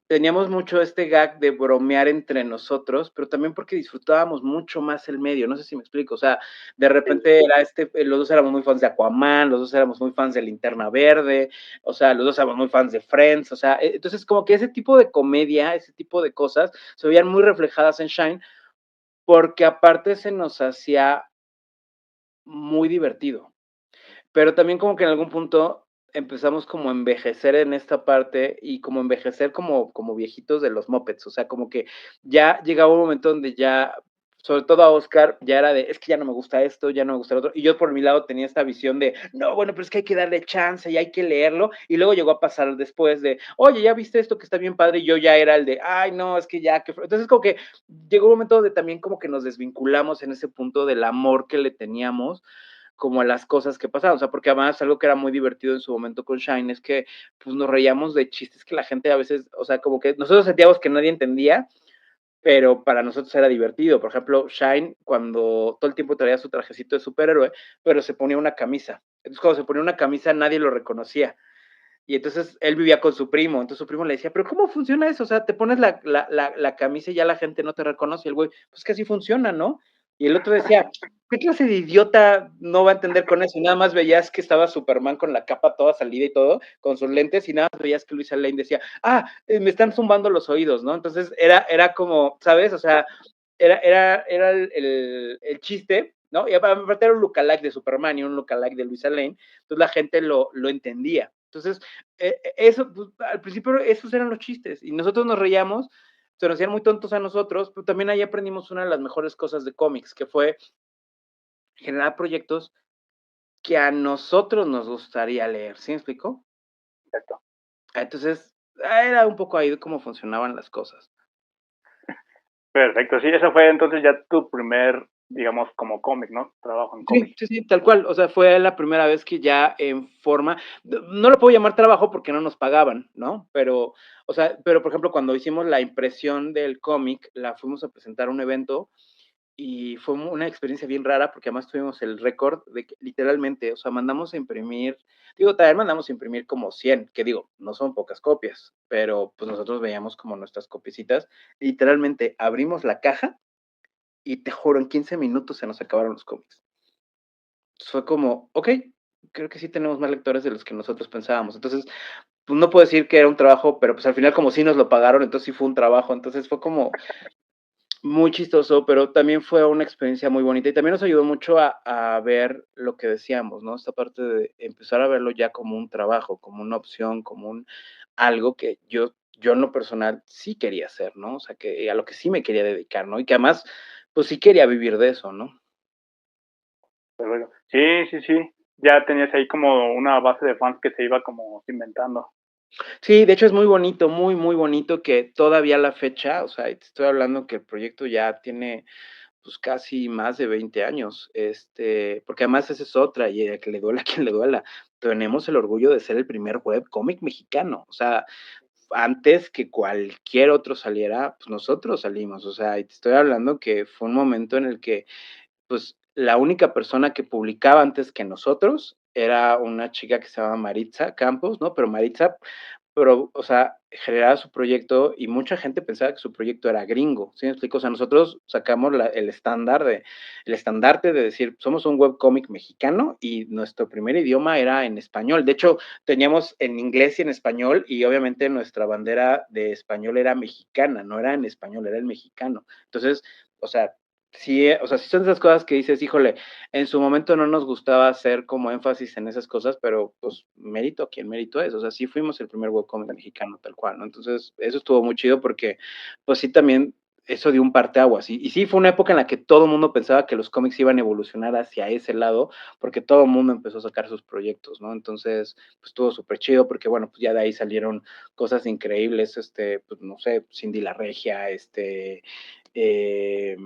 teníamos mucho este gag de bromear entre nosotros, pero también porque disfrutábamos mucho más el medio, no sé si me explico, o sea, de repente era los dos éramos muy fans de Aquaman, los dos éramos muy fans de Linterna Verde, o sea, los dos éramos muy fans de Friends, o sea, entonces como que ese tipo de comedia, ese tipo de cosas se veían muy reflejadas en Shine, porque aparte se nos hacía muy divertido. Pero también como que en algún punto empezamos como a envejecer en esta parte y como envejecer como viejitos de los mopeds, o sea, como que ya llegaba un momento donde ya, sobre todo a Oscar, ya era de, es que ya no me gusta esto, ya no me gusta lo otro, y yo por mi lado tenía esta visión de, no, bueno, pero es que hay que darle chance y hay que leerlo, y luego llegó a pasar después de, oye, ya viste esto que está bien padre, y yo ya era el de, ay, no, es que ya, que... Entonces como que llegó un momento donde también como que nos desvinculamos en ese punto del amor que le teníamos como a las cosas que pasaban, o sea, porque además algo que era muy divertido en su momento con Shine es que pues nos reíamos de chistes que la gente a veces, o sea, como que nosotros sentíamos que nadie entendía, pero para nosotros era divertido. Por ejemplo, Shine cuando todo el tiempo traía su trajecito de superhéroe, pero se ponía una camisa. Entonces cuando se ponía una camisa nadie lo reconocía. Y entonces él vivía con su primo, entonces su primo le decía, pero ¿cómo funciona eso? O sea, te pones la camisa y ya la gente no te reconoce. Y el güey, pues que así funciona, ¿no? Y el otro decía, ¿qué clase de idiota no va a entender con eso? Y nada más veías que estaba Superman con la capa toda salida y todo, con sus lentes, y nada más veías que Luisa Lane decía, me están zumbando los oídos, ¿no? Entonces era como, ¿sabes? O sea, era el chiste, ¿no? Y aparte era un lookalike de Superman y un lookalike de Luisa Lane, entonces la gente lo entendía. Entonces, eso, pues, al principio esos eran los chistes y nosotros nos reíamos, se nos hacían muy tontos a nosotros, pero también ahí aprendimos una de las mejores cosas de cómics, que fue generar proyectos que a nosotros nos gustaría leer, ¿sí me explico? Exacto. Entonces, era un poco ahí cómo funcionaban las cosas. Perfecto, sí, eso fue entonces ya tu primer, digamos, como cómic, ¿no? Trabajo en cómic. Sí, tal cual. O sea, fue la primera vez que ya en forma, no lo puedo llamar trabajo porque no nos pagaban, ¿no? Pero, o sea, pero por ejemplo, cuando hicimos la impresión del cómic, la fuimos a presentar a un evento y fue una experiencia bien rara porque además tuvimos el récord de que literalmente, o sea, mandamos a imprimir, digo, también mandamos a imprimir como 100, que digo, no son pocas copias, pero pues nosotros veíamos como nuestras copiecitas, literalmente abrimos la caja y te juro, en 15 minutos se nos acabaron los cómics. Fue como, ok, creo que sí tenemos más lectores de los que nosotros pensábamos. Entonces, pues no puedo decir que era un trabajo, pero pues al final como sí nos lo pagaron, entonces sí fue un trabajo. Entonces fue como muy chistoso, pero también fue una experiencia muy bonita y también nos ayudó mucho a ver lo que decíamos, ¿no? Esta parte de empezar a verlo ya como un trabajo, como una opción, como algo que yo en lo personal sí quería hacer, ¿no? O sea, que a lo que sí me quería dedicar, ¿no? Y que además, pues sí quería vivir de eso, ¿no? Perfecto. Sí, sí, sí. Ya tenías ahí como una base de fans que se iba como inventando. Sí, de hecho es muy bonito, muy, muy bonito que todavía a la fecha, o sea, y te estoy hablando que el proyecto ya tiene pues casi más de 20 años, porque además esa es otra, y a que le duela a quien le duela, tenemos el orgullo de ser el primer webcómic mexicano, o sea, antes que cualquier otro saliera, pues nosotros salimos, o sea, y te estoy hablando que fue un momento en el que, pues, la única persona que publicaba antes que nosotros era una chica que se llama Maritza Campos, ¿no? Pero Maritza, pero, o sea, generaba su proyecto y mucha gente pensaba que su proyecto era gringo, ¿sí me explico? O sea, nosotros sacamos el estandarte de decir, somos un webcómic mexicano y nuestro primer idioma era en español. De hecho, teníamos en inglés y en español y obviamente nuestra bandera de español era mexicana, no era en español, era el mexicano. Entonces, o sea, sí, o sea, sí son esas cosas que dices, híjole, en su momento no nos gustaba hacer como énfasis en esas cosas, pero pues mérito a quien mérito es, o sea, sí fuimos el primer webcomic mexicano tal cual, ¿no? Entonces, eso estuvo muy chido porque, pues sí, también eso dio un parteaguas, y sí fue una época en la que todo el mundo pensaba que los cómics iban a evolucionar hacia ese lado, porque todo el mundo empezó a sacar sus proyectos, ¿no? Entonces, pues estuvo súper chido porque, bueno, pues ya de ahí salieron cosas increíbles, pues no sé, Cindy la Regia, eh,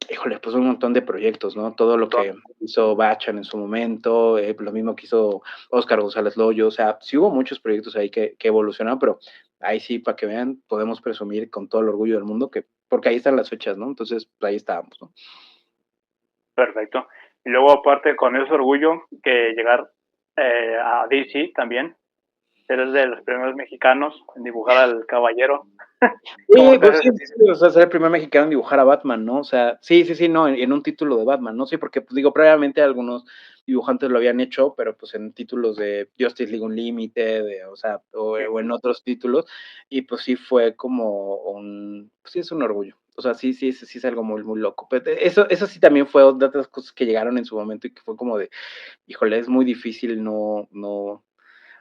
híjole, pues un montón de proyectos, ¿no? Todo lo que hizo Bachan en su momento, lo mismo que hizo Oscar González Loyo, o sea, sí hubo muchos proyectos ahí que evolucionaron, pero ahí sí, para que vean, podemos presumir con todo el orgullo del mundo que, porque ahí están las fechas, ¿no? Entonces, pues ahí estábamos, ¿no? Perfecto. Y luego, aparte, con ese orgullo que llegar a DC también, eres de los primeros mexicanos en dibujar al caballero. Sí, ¿Cómo te pues hace sí, sentir? sí, o sea, ser el primer mexicano en dibujar a Batman, ¿no? O sea, sí, no, en un título de Batman, ¿no? Sí, porque, pues digo, previamente algunos dibujantes lo habían hecho, pero pues en títulos de Justice League Unlimited, o sea, o en otros títulos, y pues sí fue como pues sí es un orgullo. O sea, sí es algo muy, muy loco. Pero eso sí también fue de otras cosas que llegaron en su momento y que fue como de, híjole, es muy difícil no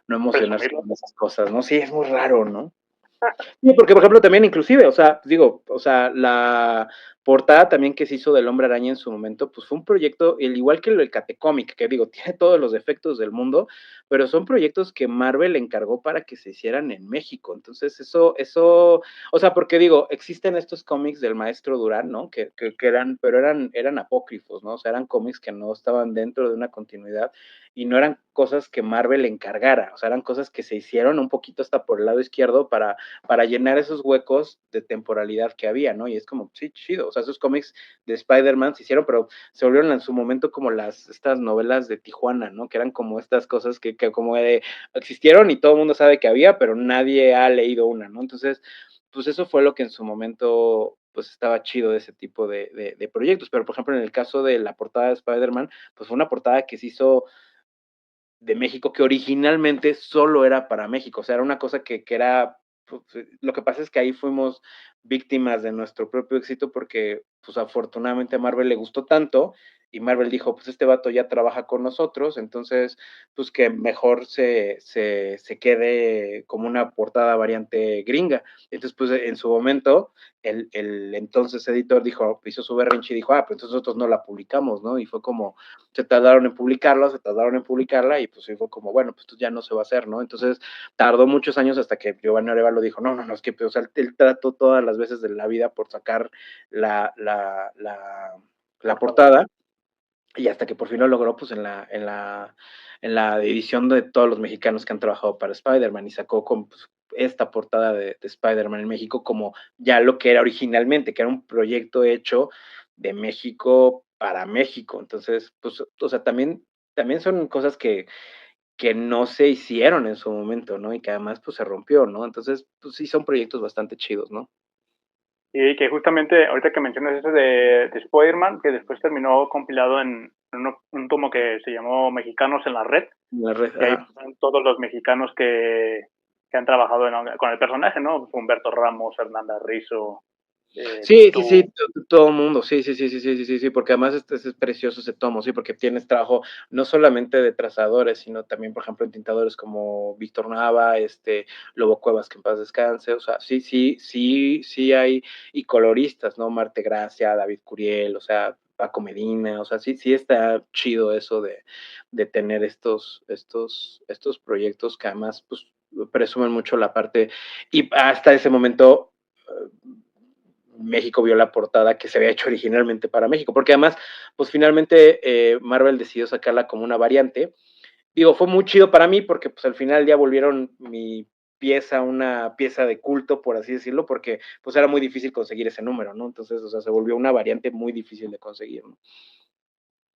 emocionarse Presumirlo. con esas cosas, ¿no? Sí, es muy raro, ¿no? Sí, porque, por ejemplo, también inclusive, o sea, digo, o sea, la portada también que se hizo del Hombre Araña en su momento, pues fue un proyecto, el igual que el Catecomic, que digo, tiene todos los defectos del mundo, pero son proyectos que Marvel encargó para que se hicieran en México. Entonces, o sea, porque digo, existen estos cómics del maestro Durán, ¿no? Que eran, pero eran apócrifos, ¿no? O sea, eran cómics que no estaban dentro de una continuidad y no eran cosas que Marvel encargara, o sea, eran cosas que se hicieron un poquito hasta por el lado izquierdo para llenar esos huecos de temporalidad que había, ¿no? Y es como, sí, chido, o sea, esos cómics de Spider-Man se hicieron, pero se volvieron en su momento como estas novelas de Tijuana, ¿no? Que eran como estas cosas que como existieron y todo el mundo sabe que había, pero nadie ha leído una, ¿no? Entonces, pues eso fue lo que en su momento pues estaba chido de ese tipo de proyectos, pero por ejemplo en el caso de la portada de Spider-Man, pues fue una portada que se hizo de México que originalmente solo era para México, o sea, era una cosa que era, pues, lo que pasa es que ahí fuimos víctimas de nuestro propio éxito porque, pues afortunadamente a Marvel le gustó tanto y Marvel dijo, pues este vato ya trabaja con nosotros, entonces, pues que mejor se quede como una portada variante gringa. Entonces, pues en su momento, el entonces editor hizo su berrinche y dijo, pues entonces nosotros no la publicamos, ¿no? Y fue como, se tardaron en publicarla y pues sí fue como, bueno, pues ya no se va a hacer, ¿no? Entonces tardó muchos años hasta que Giovanni Arevalo dijo, no, es que, pues, o sea, él trató todas las veces de la vida por sacar la portada y hasta que por fin lo logró, pues en la edición de todos los mexicanos que han trabajado para Spider-Man y sacó con pues, esta portada de Spider-Man en México como ya lo que era originalmente, que era un proyecto hecho de México para México. Entonces, pues, o sea, también son cosas que no se hicieron en su momento, ¿no? Y que además, pues, se rompió, ¿no? Entonces, pues sí son proyectos bastante chidos, ¿no? Y que justamente ahorita que mencionas eso de Spider-Man, que después terminó compilado en un tomo que se llamó Mexicanos en la Red, La red, que ahí ajá. están todos los mexicanos que han trabajado con el personaje, ¿no? Humberto Ramos, Fernanda Rizzo, Sí, tú. todo el mundo, sí, porque además es precioso ese tomo, sí, porque tienes trabajo no solamente de trazadores, sino también, por ejemplo, en tintadores como Víctor Nava, Lobo Cuevas, que en paz descanse, o sea, sí hay, y coloristas, ¿no? Marte Gracia, David Curiel, o sea, Paco Medina, o sea, sí está chido eso de tener estos proyectos que además, pues, presumen mucho la parte, y hasta ese momento México vio la portada que se había hecho originalmente para México, porque además, pues finalmente Marvel decidió sacarla como una variante. Digo, fue muy chido para mí porque pues al final ya volvieron una pieza de culto, por así decirlo, porque pues era muy difícil conseguir ese número, ¿no? Entonces, o sea, se volvió una variante muy difícil de conseguir, ¿no?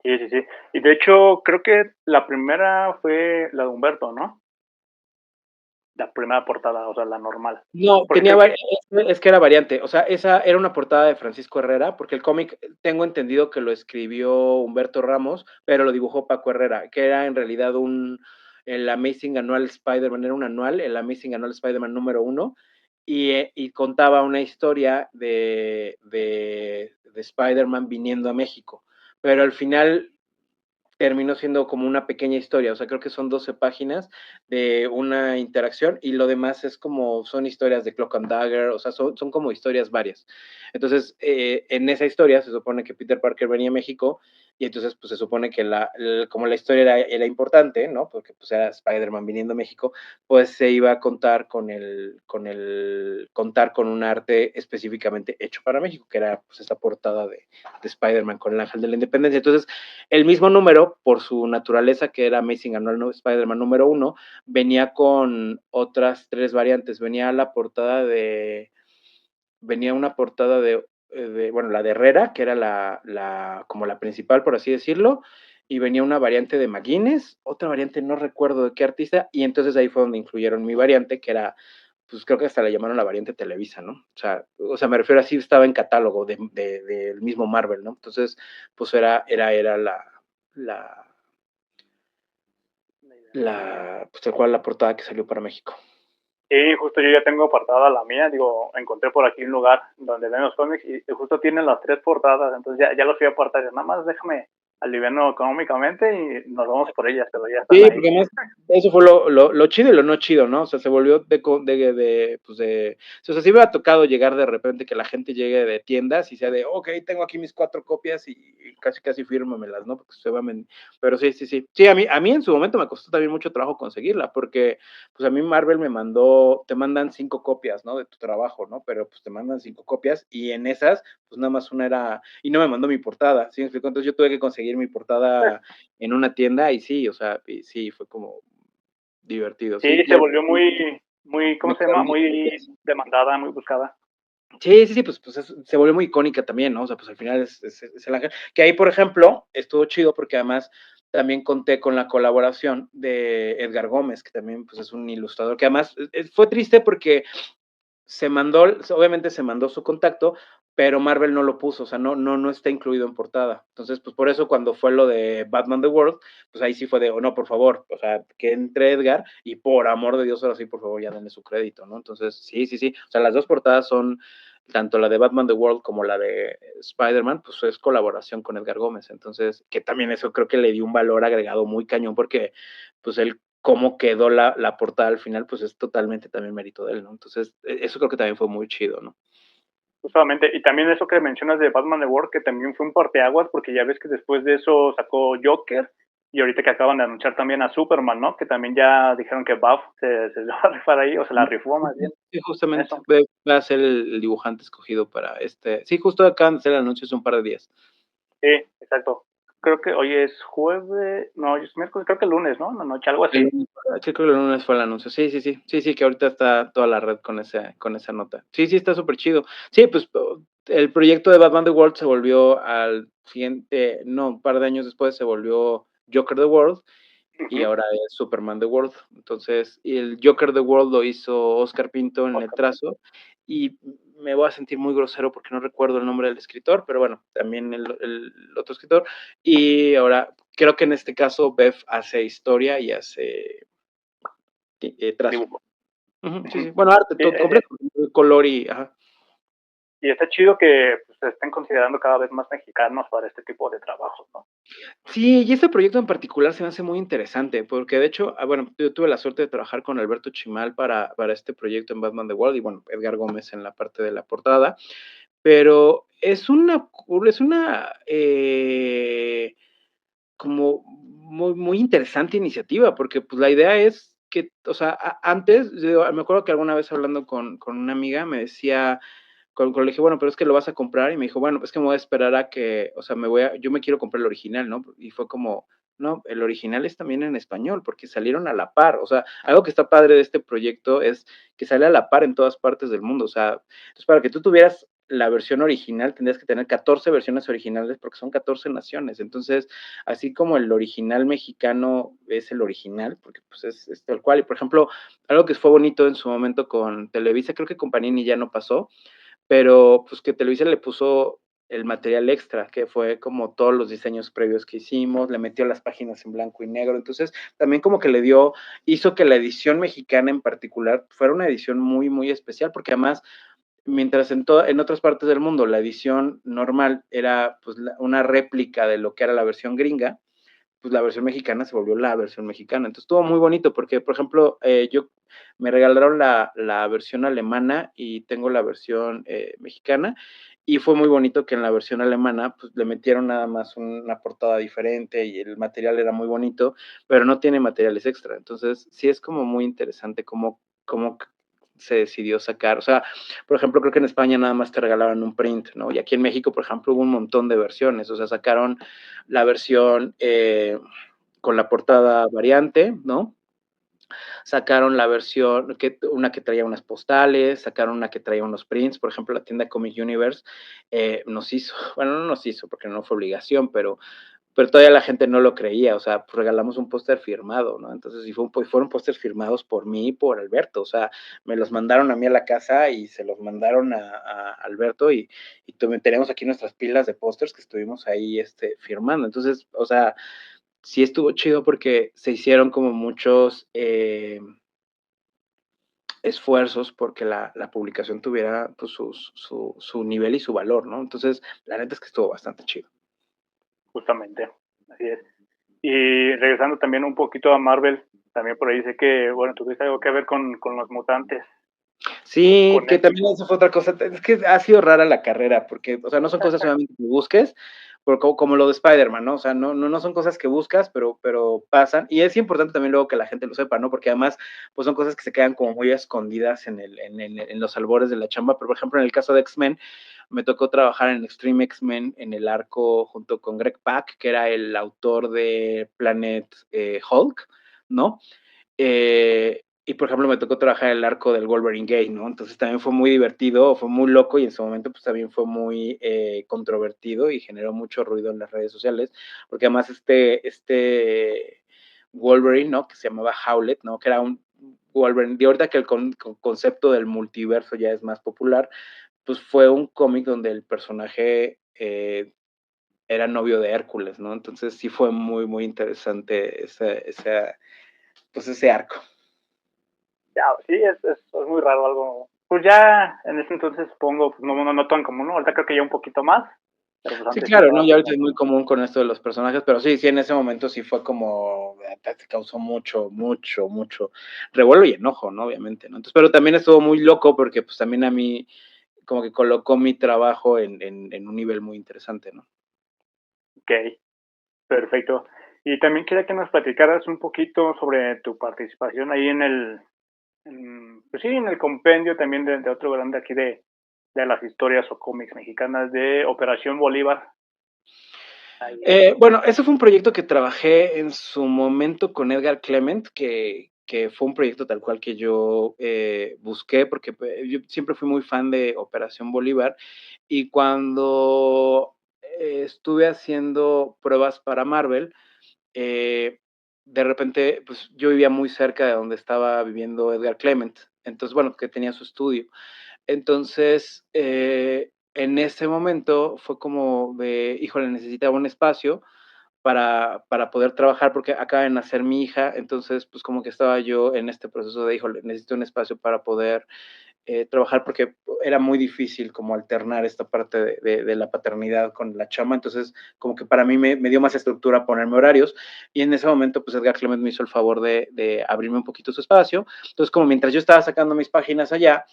Sí, sí, sí. Y de hecho, creo que la primera fue la de Humberto, ¿no? La primera portada, o sea, la normal. No, Porque creo que... es que era variante, o sea, esa era una portada de Francisco Herrera, porque el cómic tengo entendido que lo escribió Humberto Ramos, pero lo dibujó Paco Herrera, que era en realidad el Amazing Annual Spider-Man, era un anual, el Amazing Annual Spider-Man número 1, y contaba una historia de Spider-Man viniendo a México, pero al final terminó siendo como una pequeña historia, o sea, creo que son 12 páginas de una interacción y lo demás es como, son historias de Cloak and Dagger, o sea, son como historias varias. Entonces, en esa historia se supone que Peter Parker venía a México y entonces pues se supone que como la historia era importante, ¿no? Porque pues era Spider-Man viniendo a México, pues se iba a contar contar con un arte específicamente hecho para México, que era pues esta portada de Spider-Man con el ángel de la independencia. Entonces, el mismo número, por su naturaleza, que era Amazing Annual Spider-Man número 1, venía con otras 3 variantes. Venía una portada bueno, la de Herrera, que era como la principal, por así decirlo, y venía una variante de McGuinness, otra variante no recuerdo de qué artista, y entonces ahí fue donde incluyeron mi variante, que era, pues creo que hasta la llamaron la variante Televisa, ¿no? O sea, me refiero así, estaba en catálogo del mismo Marvel, ¿no? Entonces, pues era la, pues tal cual la portada que salió para México. Sí, justo yo ya tengo apartada la mía, digo, encontré por aquí un lugar donde ven los cómics y justo tienen las 3 portadas, entonces ya los fui a apartar, nada más déjame aliviarlo económicamente y nos vamos por ellas, pero ya están Sí, ahí. porque además eso fue lo chido y lo no chido, ¿no? O sea, se volvió pues o sea, sí me ha tocado llegar de repente que la gente llegue de tiendas y sea de, ok, tengo aquí mis 4 copias y casi fírmamelas, ¿no? Porque pero sí, sí, sí. Sí, a mí en su momento me costó también mucho trabajo conseguirla, porque pues a mí Marvel te mandan 5 copias, ¿no? De tu trabajo, ¿no? Pero pues te mandan 5 copias y en esas, pues nada más una era, y no me mandó mi portada, ¿sí me explico? Entonces yo tuve que conseguir mi portada en una tienda y sí, o sea, y sí, fue como divertido, sí. Sí, se volvió muy, ¿cómo Me se quedaron llama? mis Muy copias. demandada, muy buscada. Sí, sí, sí, pues se volvió muy icónica también, ¿no? O sea, pues al final es el ángel. Que ahí, por ejemplo, estuvo chido porque además también conté con la colaboración de Edgar Gómez, que también pues es un ilustrador, que además fue triste porque obviamente se mandó su contacto, pero Marvel no lo puso, o sea, no está incluido en portada. Entonces, pues por eso cuando fue lo de Batman The World, pues ahí sí fue de, oh, no, por favor, o sea, que entre Edgar y por amor de Dios, ahora sí, por favor, ya denle su crédito, ¿no? Entonces, sí, sí, sí, o sea, las dos portadas son, tanto la de Batman The World como la de Spider-Man, pues es colaboración con Edgar Gómez, entonces, que también eso creo que le dio un valor agregado muy cañón, porque pues él cómo quedó la portada al final, pues es totalmente también mérito de él, ¿no? Entonces, eso creo que también fue muy chido, ¿no? Justamente, y también eso que mencionas de Batman The World, que también fue un parteaguas, porque ya ves que después de eso sacó Joker, y ahorita que acaban de anunciar también a Superman, ¿no? Que también ya dijeron que Buff se va a rifar ahí, o se la rifó más bien. Sí, justamente, Eso. va a ser el dibujante escogido para sí, justo acaban de hacer el anuncio hace un par de días. Sí, exacto. Creo que hoy es jueves, no, hoy es miércoles, creo que el lunes, ¿no? En la noche, algo El así. lunes, sí, creo que el lunes fue el anuncio. Sí, sí, sí. Sí, sí, que ahorita está toda la red con esa nota. Sí, sí, está súper chido. Sí, pues el proyecto de Batman The World se volvió al siguiente, no, un par de años después se volvió Joker The World y Ujú. ahora es Superman The World. Entonces, y el Joker The World lo hizo Oscar Pinto en el Oscar. trazo y me voy a sentir muy grosero porque no recuerdo el nombre del escritor, pero bueno, también el otro escritor. Y ahora, creo que en este caso Bev hace historia y hace trazo. Dibujo. Ujú, sí, Ujú. sí. Bueno, arte Y, todo completo, color ajá. y está chido que pues, se estén considerando cada vez más mexicanos para este tipo de trabajos, ¿no? Sí, y este proyecto en particular se me hace muy interesante, porque de hecho, bueno, yo tuve la suerte de trabajar con Alberto Chimal para este proyecto en Batman The World y bueno, Edgar Gómez en la parte de la portada, pero es una como muy interesante iniciativa, porque pues la idea es que, o sea, antes, me acuerdo que alguna vez hablando con una amiga me decía, le dije, bueno, pero es que lo vas a comprar, y me dijo, bueno, es que me voy a esperar a que, o sea, yo me quiero comprar el original, ¿no? Y fue como, No, el original es también en español, porque salieron a la par. O sea, algo que está padre de este proyecto es que sale a la par en todas partes del mundo. O sea, entonces para que tú tuvieras la versión original, tendrías que tener 14 versiones originales porque son 14 naciones. Entonces, así como el original mexicano es el original, porque pues es tal cual. Y por ejemplo, algo que fue bonito en su momento con Televisa, creo que con Panini ya no pasó, pero pues que Televisa le puso el material extra, que fue como todos los diseños previos que hicimos, le metió las páginas en blanco y negro, entonces también como que le dio, hizo que la edición mexicana en particular fuera una edición muy, muy especial, porque además, mientras en otras partes del mundo la edición normal era pues una réplica de lo que era la versión gringa, pues la versión mexicana se volvió la versión mexicana. Entonces estuvo muy bonito porque, por ejemplo, yo me regalaron la versión alemana y tengo la versión mexicana y fue muy bonito que en la versión alemana pues le metieron nada más una portada diferente y el material era muy bonito, pero no tiene materiales extra. Entonces sí es como muy interesante cómo se decidió sacar. O sea, por ejemplo, creo que en España nada más te regalaban un print, ¿no? Y aquí en México, por ejemplo, hubo un montón de versiones. O sea, sacaron la versión con la portada variante, ¿no? Sacaron la versión, una que traía unas postales, sacaron una que traía unos prints, por ejemplo, la tienda Comic Universe nos hizo, bueno, no nos hizo porque no fue obligación, pero todavía la gente no lo creía, o sea, pues regalamos un póster firmado, ¿no? Entonces, y fueron pósters firmados por mí y por Alberto, o sea, me los mandaron a mí a la casa y se los mandaron a Alberto y tenemos aquí nuestras pilas de pósters que estuvimos ahí firmando. Entonces, o sea, sí estuvo chido porque se hicieron como muchos esfuerzos porque la publicación tuviera pues, su nivel y su valor, ¿no? Entonces, la neta es que estuvo bastante chido. Justamente, así es. Y regresando también un poquito a Marvel, también por ahí sé que, bueno, tuviste algo que ver con los mutantes. Sí, Con que Epic. también eso fue otra cosa. Es que ha sido rara la carrera, porque, o sea, no son cosas solamente que busques, pero como lo de Spider-Man, ¿no? O sea, no son cosas que buscas, pero pasan. Y es importante también luego que la gente lo sepa, ¿no? Porque además, pues son cosas que se quedan como muy escondidas en los albores de la chamba. Pero, por ejemplo, en el caso de X-Men, me tocó trabajar en Extreme X-Men en el arco junto con Greg Pak, que era el autor de Planet Hulk, ¿no? Y por ejemplo, me tocó trabajar el arco del Wolverine gay, ¿no? Entonces también fue muy divertido, fue muy loco y en su momento pues también fue muy controvertido y generó mucho ruido en las redes sociales, porque además este Wolverine, ¿no? Que se llamaba Howlett, ¿no? Que era un Wolverine, y ahorita que el concepto del multiverso ya es más popular, pues fue un cómic donde el personaje era novio de Hércules, ¿no? Entonces sí fue muy, muy interesante pues ese arco. Ya, sí, es muy raro algo. Pues ya en ese entonces supongo, pues no tan común, ¿no? Ahorita creo que ya un poquito más, pero pues Sí, antes sí claro, ¿no? estaba Ya ahorita como... es muy común con esto de los personajes, pero sí, en ese momento sí fue como, te causó mucho revuelo y enojo, ¿no? Obviamente, ¿no? Entonces, pero también estuvo muy loco porque pues también a mí como que colocó mi trabajo en un nivel muy interesante, ¿no? Ok, perfecto. Y también quería que nos platicaras un poquito sobre tu participación ahí pues sí, en el compendio también de otro grande aquí de las historias o cómics mexicanas de Operación Bolívar. Bueno, eso fue un proyecto que trabajé en su momento con Edgar Clement, que fue un proyecto tal cual que yo busqué, porque yo siempre fui muy fan de Operación Bolívar, y cuando estuve haciendo pruebas para Marvel, de repente, pues yo vivía muy cerca de donde estaba viviendo Edgar Clement, entonces, bueno, que tenía su estudio. Entonces, en ese momento fue como de, híjole, necesitaba un espacio para poder trabajar porque acaba de nacer mi hija, entonces pues como que estaba yo en este proceso de, híjole, necesito un espacio para poder trabajar porque era muy difícil como alternar esta parte de la paternidad con la chama, entonces como que para mí me dio más estructura ponerme horarios y en ese momento pues Edgar Clement me hizo el favor de abrirme un poquito su espacio, entonces como mientras yo estaba sacando mis páginas allá,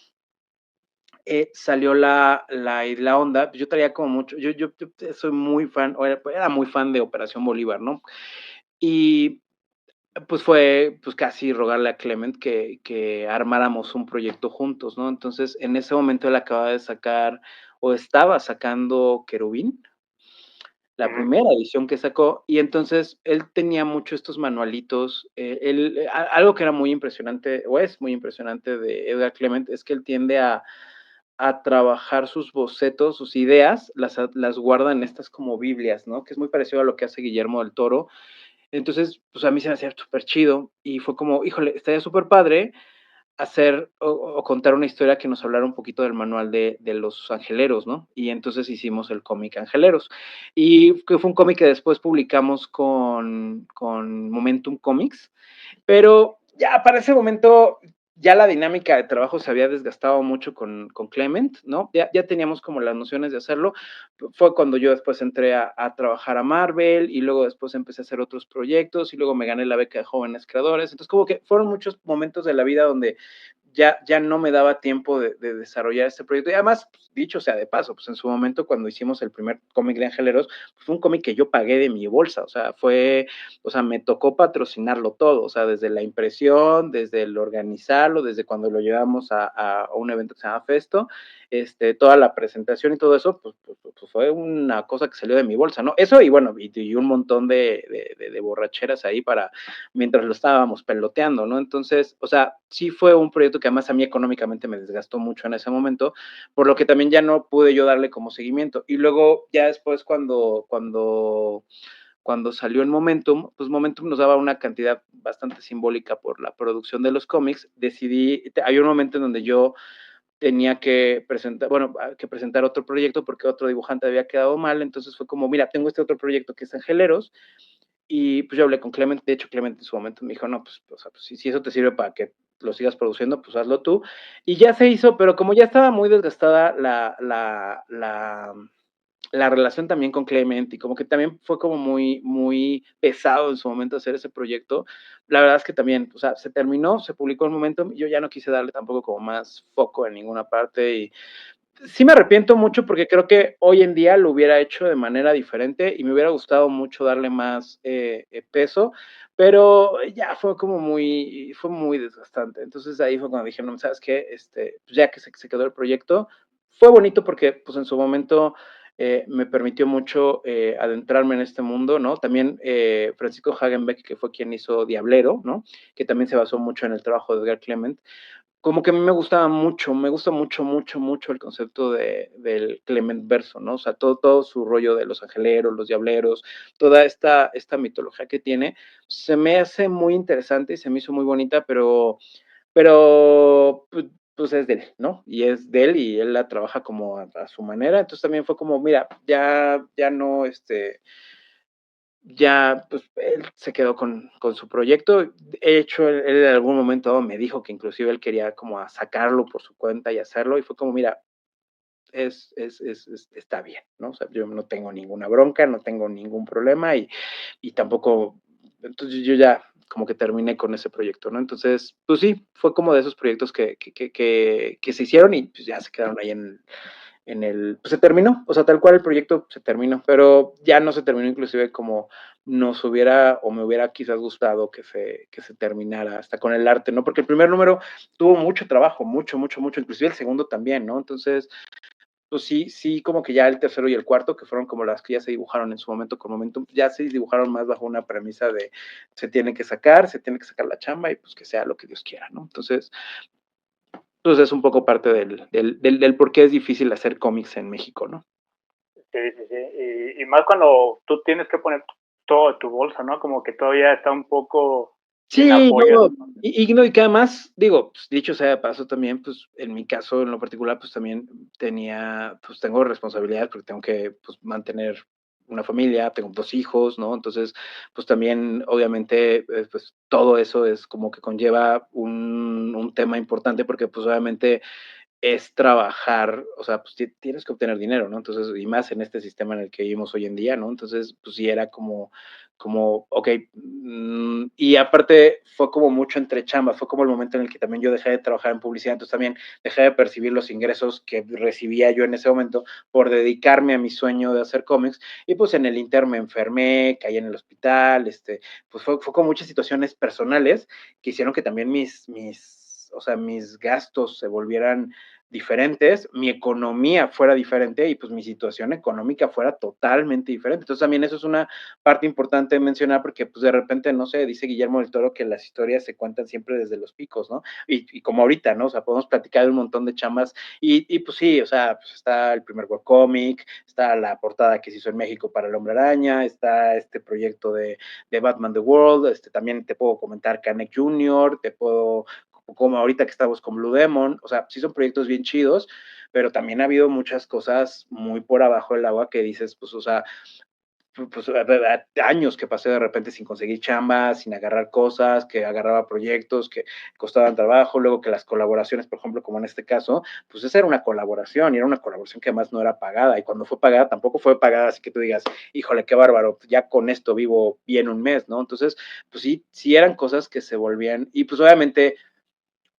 salió la onda, yo traía como mucho, yo soy muy fan, era muy fan de Operación Bolívar, ¿no? Y pues fue pues casi rogarle a Clement que armáramos un proyecto juntos, ¿no? Entonces en ese momento él acaba de sacar o estaba sacando Querubín, la Ujú. primera edición que sacó, y entonces él tenía mucho estos manualitos, algo que era muy impresionante, o es muy impresionante de Edgar Clement, es que él tiende a trabajar sus bocetos, sus ideas, las guarda en estas como Biblias, ¿no? Que es muy parecido a lo que hace Guillermo del Toro. Entonces, pues a mí se me hacía súper chido y fue como, híjole, estaría súper padre hacer o contar una historia que nos hablara un poquito del manual de los angeleros, ¿no? Y entonces hicimos el cómic Angeleros. Y que fue un cómic que después publicamos con Momentum Comics, pero ya para ese momento ya la dinámica de trabajo se había desgastado mucho con Clement, ¿no? Ya teníamos como las nociones de hacerlo. Fue cuando yo después entré a trabajar a Marvel y luego después empecé a hacer otros proyectos y luego me gané la beca de jóvenes creadores. Entonces como que fueron muchos momentos de la vida donde ya no me daba tiempo de desarrollar este proyecto. Y además, pues, dicho sea de paso, pues en su momento cuando hicimos el primer cómic de Angeleros, pues, fue un cómic que yo pagué de mi bolsa, o sea, me tocó patrocinarlo todo, o sea, desde la impresión, desde el organizarlo, desde cuando lo llevamos a un evento que se llama Festo, toda la presentación y todo eso, pues fue una cosa que salió de mi bolsa, ¿no? Eso y bueno, y un montón de borracheras ahí para mientras lo estábamos peloteando, ¿no? Entonces, o sea, sí fue un proyecto que además a mí económicamente me desgastó mucho en ese momento, por lo que también ya no pude yo darle como seguimiento. Y luego, ya después, cuando salió en Momentum, pues Momentum nos daba una cantidad bastante simbólica por la producción de los cómics. Hay un momento en donde yo tenía que presentar, bueno, que presentar otro proyecto porque otro dibujante había quedado mal, entonces fue como, mira, tengo este otro proyecto que es Angeleros, y pues yo hablé con Clement, de hecho Clement en su momento me dijo, no, pues, o sea, pues si eso te sirve para que lo sigas produciendo, pues hazlo tú. Y ya se hizo, pero como ya estaba muy desgastada la relación también con Clement y como que también fue como muy pesado en su momento hacer ese proyecto. La verdad es que también, o sea, se terminó, se publicó el momento, yo ya no quise darle tampoco como más foco en ninguna parte y sí me arrepiento mucho porque creo que hoy en día lo hubiera hecho de manera diferente y me hubiera gustado mucho darle más peso, pero ya fue muy desgastante. Entonces ahí fue cuando dije, no, ¿sabes qué? Pues ya que se quedó el proyecto, fue bonito porque pues en su momento me permitió mucho adentrarme en este mundo, ¿no? También Francisco Hagenbeck, que fue quien hizo Diablero, ¿no? Que también se basó mucho en el trabajo de Edgar Clement, como que a mí me gustaba mucho, me gusta mucho, mucho, mucho el concepto del Clement verso, ¿no? O sea, todo su rollo de los angeleros, los diableros, toda esta mitología que tiene, se me hace muy interesante y se me hizo muy bonita, pero pues es de él, ¿no? Y es de él y él la trabaja como a su manera, entonces también fue como, mira, ya no, ya, pues, él se quedó con su proyecto. De hecho, él en algún momento me dijo que inclusive él quería como a sacarlo por su cuenta y hacerlo, y fue como, mira, está bien, ¿no? O sea, yo no tengo ninguna bronca, no tengo ningún problema y tampoco, entonces yo ya como que terminé con ese proyecto, ¿no? Entonces, pues sí, fue como de esos proyectos que se hicieron y pues ya se quedaron ahí pues se terminó, o sea, tal cual el proyecto se terminó, pero ya no se terminó inclusive como nos hubiera o me hubiera quizás gustado que se terminara hasta con el arte, ¿no? Porque el primer número tuvo mucho trabajo, mucho, mucho, mucho, inclusive el segundo también, ¿no? Entonces, pues sí, como que ya el tercero y el cuarto, que fueron como las que ya se dibujaron en su momento con Momentum, ya se dibujaron más bajo una premisa de se tiene que sacar la chamba y pues que sea lo que Dios quiera, ¿no? Entonces, pues es un poco parte del por qué es difícil hacer cómics en México, ¿no? Sí, sí, sí. Y más cuando tú tienes que poner todo de tu bolsa, ¿no? Como que todavía está un poco sin Sí, apoyo. no, no, y que además, digo, pues, dicho sea de paso también, pues, en mi caso, en lo particular, pues, también tengo responsabilidades porque tengo que, pues, mantener una familia, tengo 2 hijos, ¿no? Entonces, pues, también, obviamente, pues, todo eso es como que conlleva un tema importante porque, pues, obviamente es trabajar, o sea, pues tienes que obtener dinero, ¿no? Entonces, y más en este sistema en el que vivimos hoy en día, ¿no? Entonces, pues sí era como, ok, y aparte fue como mucho entre chambas, fue como el momento en el que también yo dejé de trabajar en publicidad, entonces también dejé de percibir los ingresos que recibía yo en ese momento por dedicarme a mi sueño de hacer cómics, y pues en el inter me enfermé, caí en el hospital, pues fue como muchas situaciones personales que hicieron que también o sea, mis gastos se volvieran diferentes, mi economía fuera diferente y pues mi situación económica fuera totalmente diferente. Entonces también eso es una parte importante de mencionar porque pues de repente, no sé, dice Guillermo del Toro que las historias se cuentan siempre desde los picos, ¿no? Y como ahorita, ¿no? O sea, podemos platicar de un montón de chambas y pues sí, o sea, pues está el primer webcomic, está la portada que se hizo en México para el Hombre Araña, está este proyecto de Batman The World, también te puedo comentar Canek Jr., te puedo como ahorita que estamos con Blue Demon, o sea, sí son proyectos bien chidos, pero también ha habido muchas cosas muy por abajo del agua que dices, pues, o sea, pues años que pasé de repente sin conseguir chambas, sin agarrar cosas, que agarraba proyectos que costaban trabajo, luego que las colaboraciones, por ejemplo, como en este caso, pues esa era una colaboración y era una colaboración que además no era pagada y cuando fue pagada tampoco fue pagada, así que tú digas, híjole, qué bárbaro, ya con esto vivo bien un mes, ¿no? Entonces, pues sí, sí eran cosas que se volvían y pues obviamente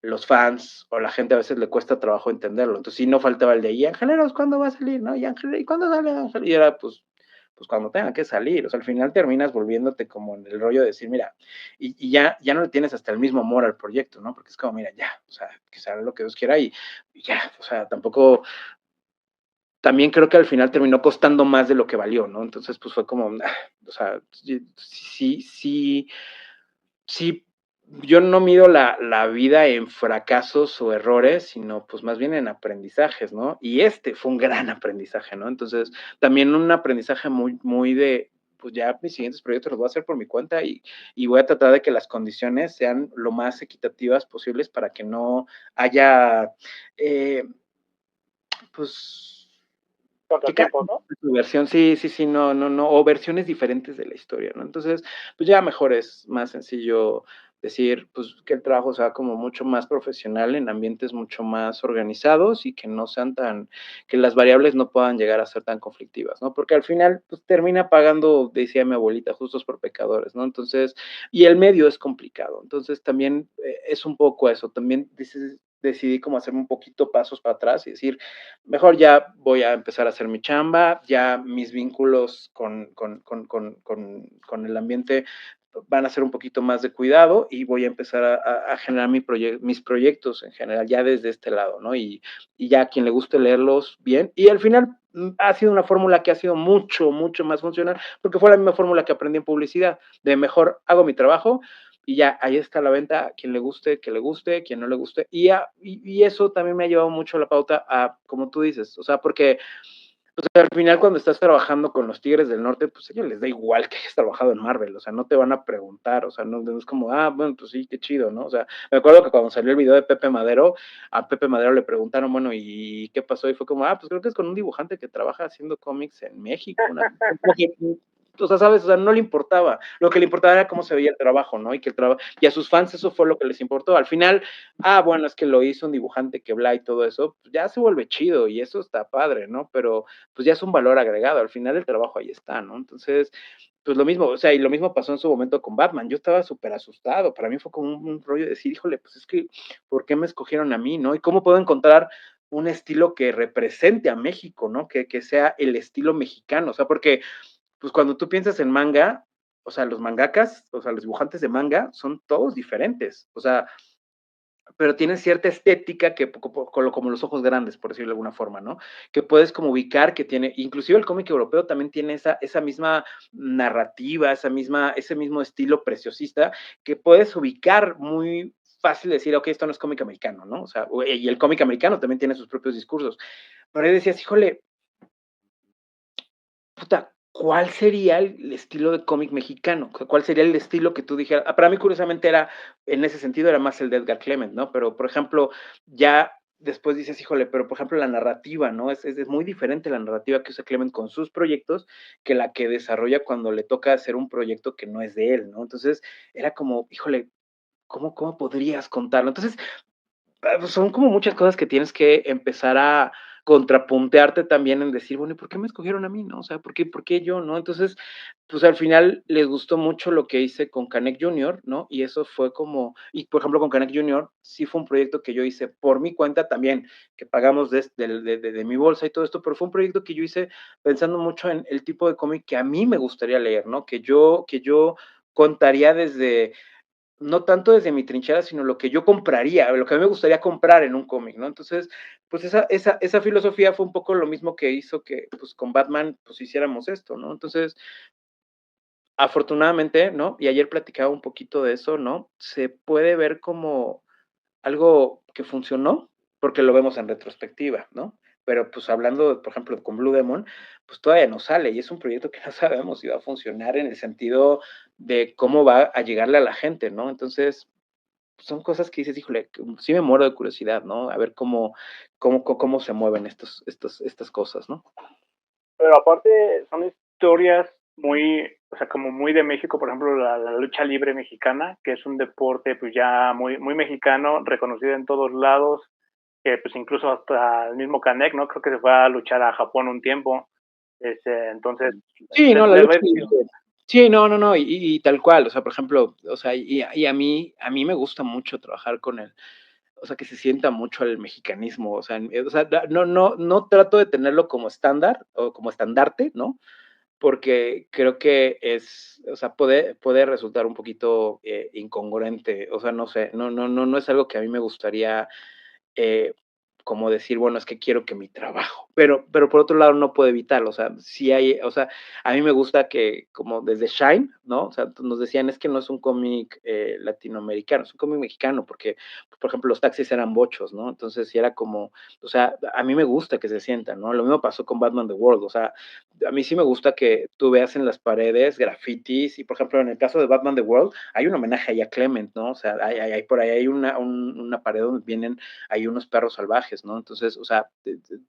los fans o la gente a veces le cuesta trabajo entenderlo. Entonces, sí, no faltaba el de, ¿y Angeleros cuándo va a salir? ¿No? ¿Y cuándo sale Ángel? Y era, pues cuando tenga que salir. O sea, al final terminas volviéndote como en el rollo de decir, mira, y ya no le tienes hasta el mismo amor al proyecto, ¿no? Porque es como, mira, ya, o sea, que sea lo que Dios quiera y ya, o sea, tampoco, también creo que al final terminó costando más de lo que valió, ¿no? Entonces, pues fue como, o sea, sí, yo no mido la vida en fracasos o errores, sino pues más bien en aprendizajes, ¿no? Y fue un gran aprendizaje, ¿no? Entonces, también un aprendizaje muy, muy de, pues ya mis siguientes proyectos los voy a hacer por mi cuenta y voy a tratar de que las condiciones sean lo más equitativas posibles para que no haya, eh, pues Contratiempo, ¿no? tu versión, sí, sí, sí, no, o versiones diferentes de la historia, ¿no? Entonces, pues ya mejor es más sencillo decir, pues que el trabajo sea como mucho más profesional en ambientes mucho más organizados y que no sean tan, que las variables no puedan llegar a ser tan conflictivas, ¿no? Porque al final, pues termina pagando, decía mi abuelita, justos por pecadores, ¿no? Entonces, y el medio es complicado, entonces también es un poco eso, también decidí como hacerme un poquito pasos para atrás y decir, mejor ya voy a empezar a hacer mi chamba, ya mis vínculos con el ambiente van a ser un poquito más de cuidado y voy a empezar a generar mis proyectos en general, ya desde este lado, ¿no? Y ya a quien le guste leerlos bien. Y al final ha sido una fórmula que ha sido mucho, mucho más funcional, porque fue la misma fórmula que aprendí en publicidad, de mejor hago mi trabajo, y ya ahí está la venta, quien le guste, que le guste, quien no le guste, y eso también me ha llevado mucho la pauta a, como tú dices, o sea, porque pues, al final cuando estás trabajando con los Tigres del Norte, pues a ellos les da igual que hayas trabajado en Marvel, o sea, no te van a preguntar, o sea, no es como, bueno, pues sí, qué chido, ¿no? O sea, me acuerdo que cuando salió el video de Pepe Madero, a Pepe Madero le preguntaron, bueno, ¿y qué pasó? Y fue como, pues creo que es con un dibujante que trabaja haciendo cómics en México, o sea, ¿sabes? O sea, no le importaba. Lo que le importaba era cómo se veía el trabajo, ¿no? Y a sus fans eso fue lo que les importó. Al final, bueno, es que lo hizo un dibujante que bla y todo eso, pues ya se vuelve chido y eso está padre, ¿no? Pero pues ya es un valor agregado. Al final el trabajo ahí está, ¿no? Entonces, pues lo mismo, o sea, y lo mismo pasó en su momento con Batman. Yo estaba súper asustado. Para mí fue como un rollo de decir, híjole, pues es que, ¿por qué me escogieron a mí, no? ¿Y cómo puedo encontrar un estilo que represente a México, ¿no? Que sea el estilo mexicano, o sea, porque pues cuando tú piensas en manga, o sea, los mangakas, o sea, los dibujantes de manga son todos diferentes, o sea, pero tienen cierta estética que como los ojos grandes, por decirlo de alguna forma, ¿no? Que puedes como ubicar que tiene, inclusive el cómic europeo también tiene esa misma narrativa, ese mismo estilo preciosista que puedes ubicar muy fácil decir, ok, esto no es cómic americano, ¿no? O sea, y el cómic americano también tiene sus propios discursos. Pero ahí decías, híjole, puta, ¿cuál sería el estilo de cómic mexicano? ¿Cuál sería el estilo que tú dijeras? Para mí, curiosamente, en ese sentido, era más el de Edgar Clement, ¿no? Pero, por ejemplo, ya después dices, híjole, pero por ejemplo, la narrativa, ¿no? Es muy diferente la narrativa que usa Clement con sus proyectos que la que desarrolla cuando le toca hacer un proyecto que no es de él, ¿no? Entonces, era como, híjole, ¿cómo podrías contarlo? Entonces, pues, son como muchas cosas que tienes que empezar a contrapuntearte también en decir, bueno, ¿y por qué me escogieron a mí, no? O sea, ¿por qué yo, no? Entonces, pues al final les gustó mucho lo que hice con Canek Junior, ¿no? Y eso fue como, y por ejemplo con Canek Junior, sí fue un proyecto que yo hice por mi cuenta también, que pagamos de mi bolsa y todo esto, pero fue un proyecto que yo hice pensando mucho en el tipo de cómic que a mí me gustaría leer, ¿no? Que yo contaría desde no tanto desde mi trinchera, sino lo que yo compraría, lo que a mí me gustaría comprar en un cómic, ¿no? Entonces, pues esa filosofía fue un poco lo mismo que hizo que, pues con Batman, pues hiciéramos esto, ¿no? Entonces, afortunadamente, ¿no? Y ayer platicaba un poquito de eso, ¿no? Se puede ver como algo que funcionó, porque lo vemos en retrospectiva, ¿no? Pero pues hablando, por ejemplo, con Blue Demon, pues todavía no sale y es un proyecto que no sabemos si va a funcionar en el sentido de cómo va a llegarle a la gente, ¿no? Entonces, son cosas que dices, híjole, sí me muero de curiosidad, ¿no? A ver cómo se mueven estas cosas, ¿no? Pero aparte son historias muy, o sea, como muy de México, por ejemplo, la lucha libre mexicana, que es un deporte pues ya muy mexicano, reconocido en todos lados, que pues incluso hasta el mismo Canek, ¿no? Creo que se fue a luchar a Japón un tiempo. Entonces, Sí, no, la le lucha ves. libre. Sí, no, y tal cual, o sea, por ejemplo, o sea, y a mí me gusta mucho trabajar con él, o sea, que se sienta mucho el mexicanismo, o sea, no trato de tenerlo como estándar o como estandarte, ¿no? Porque creo que o sea, puede resultar un poquito incongruente, o sea, no sé, no es algo que a mí me gustaría eh, como decir, bueno, es que quiero que mi trabajo, pero por otro lado no puedo evitarlo, o sea, sí hay, o sea, a mí me gusta que como desde Shine, ¿no? O sea, nos decían, es que no es un cómic latinoamericano, es un cómic mexicano, porque, por ejemplo, los taxis eran bochos, ¿no? Entonces, sí era como, o sea, a mí me gusta que se sientan, ¿no? Lo mismo pasó con Batman The World, o sea, a mí sí me gusta que tú veas en las paredes grafitis, y por ejemplo, en el caso de Batman The World, hay un homenaje ahí a Clement, ¿no? O sea, por ahí hay una pared donde vienen hay unos perros salvajes, ¿no? Entonces, o sea,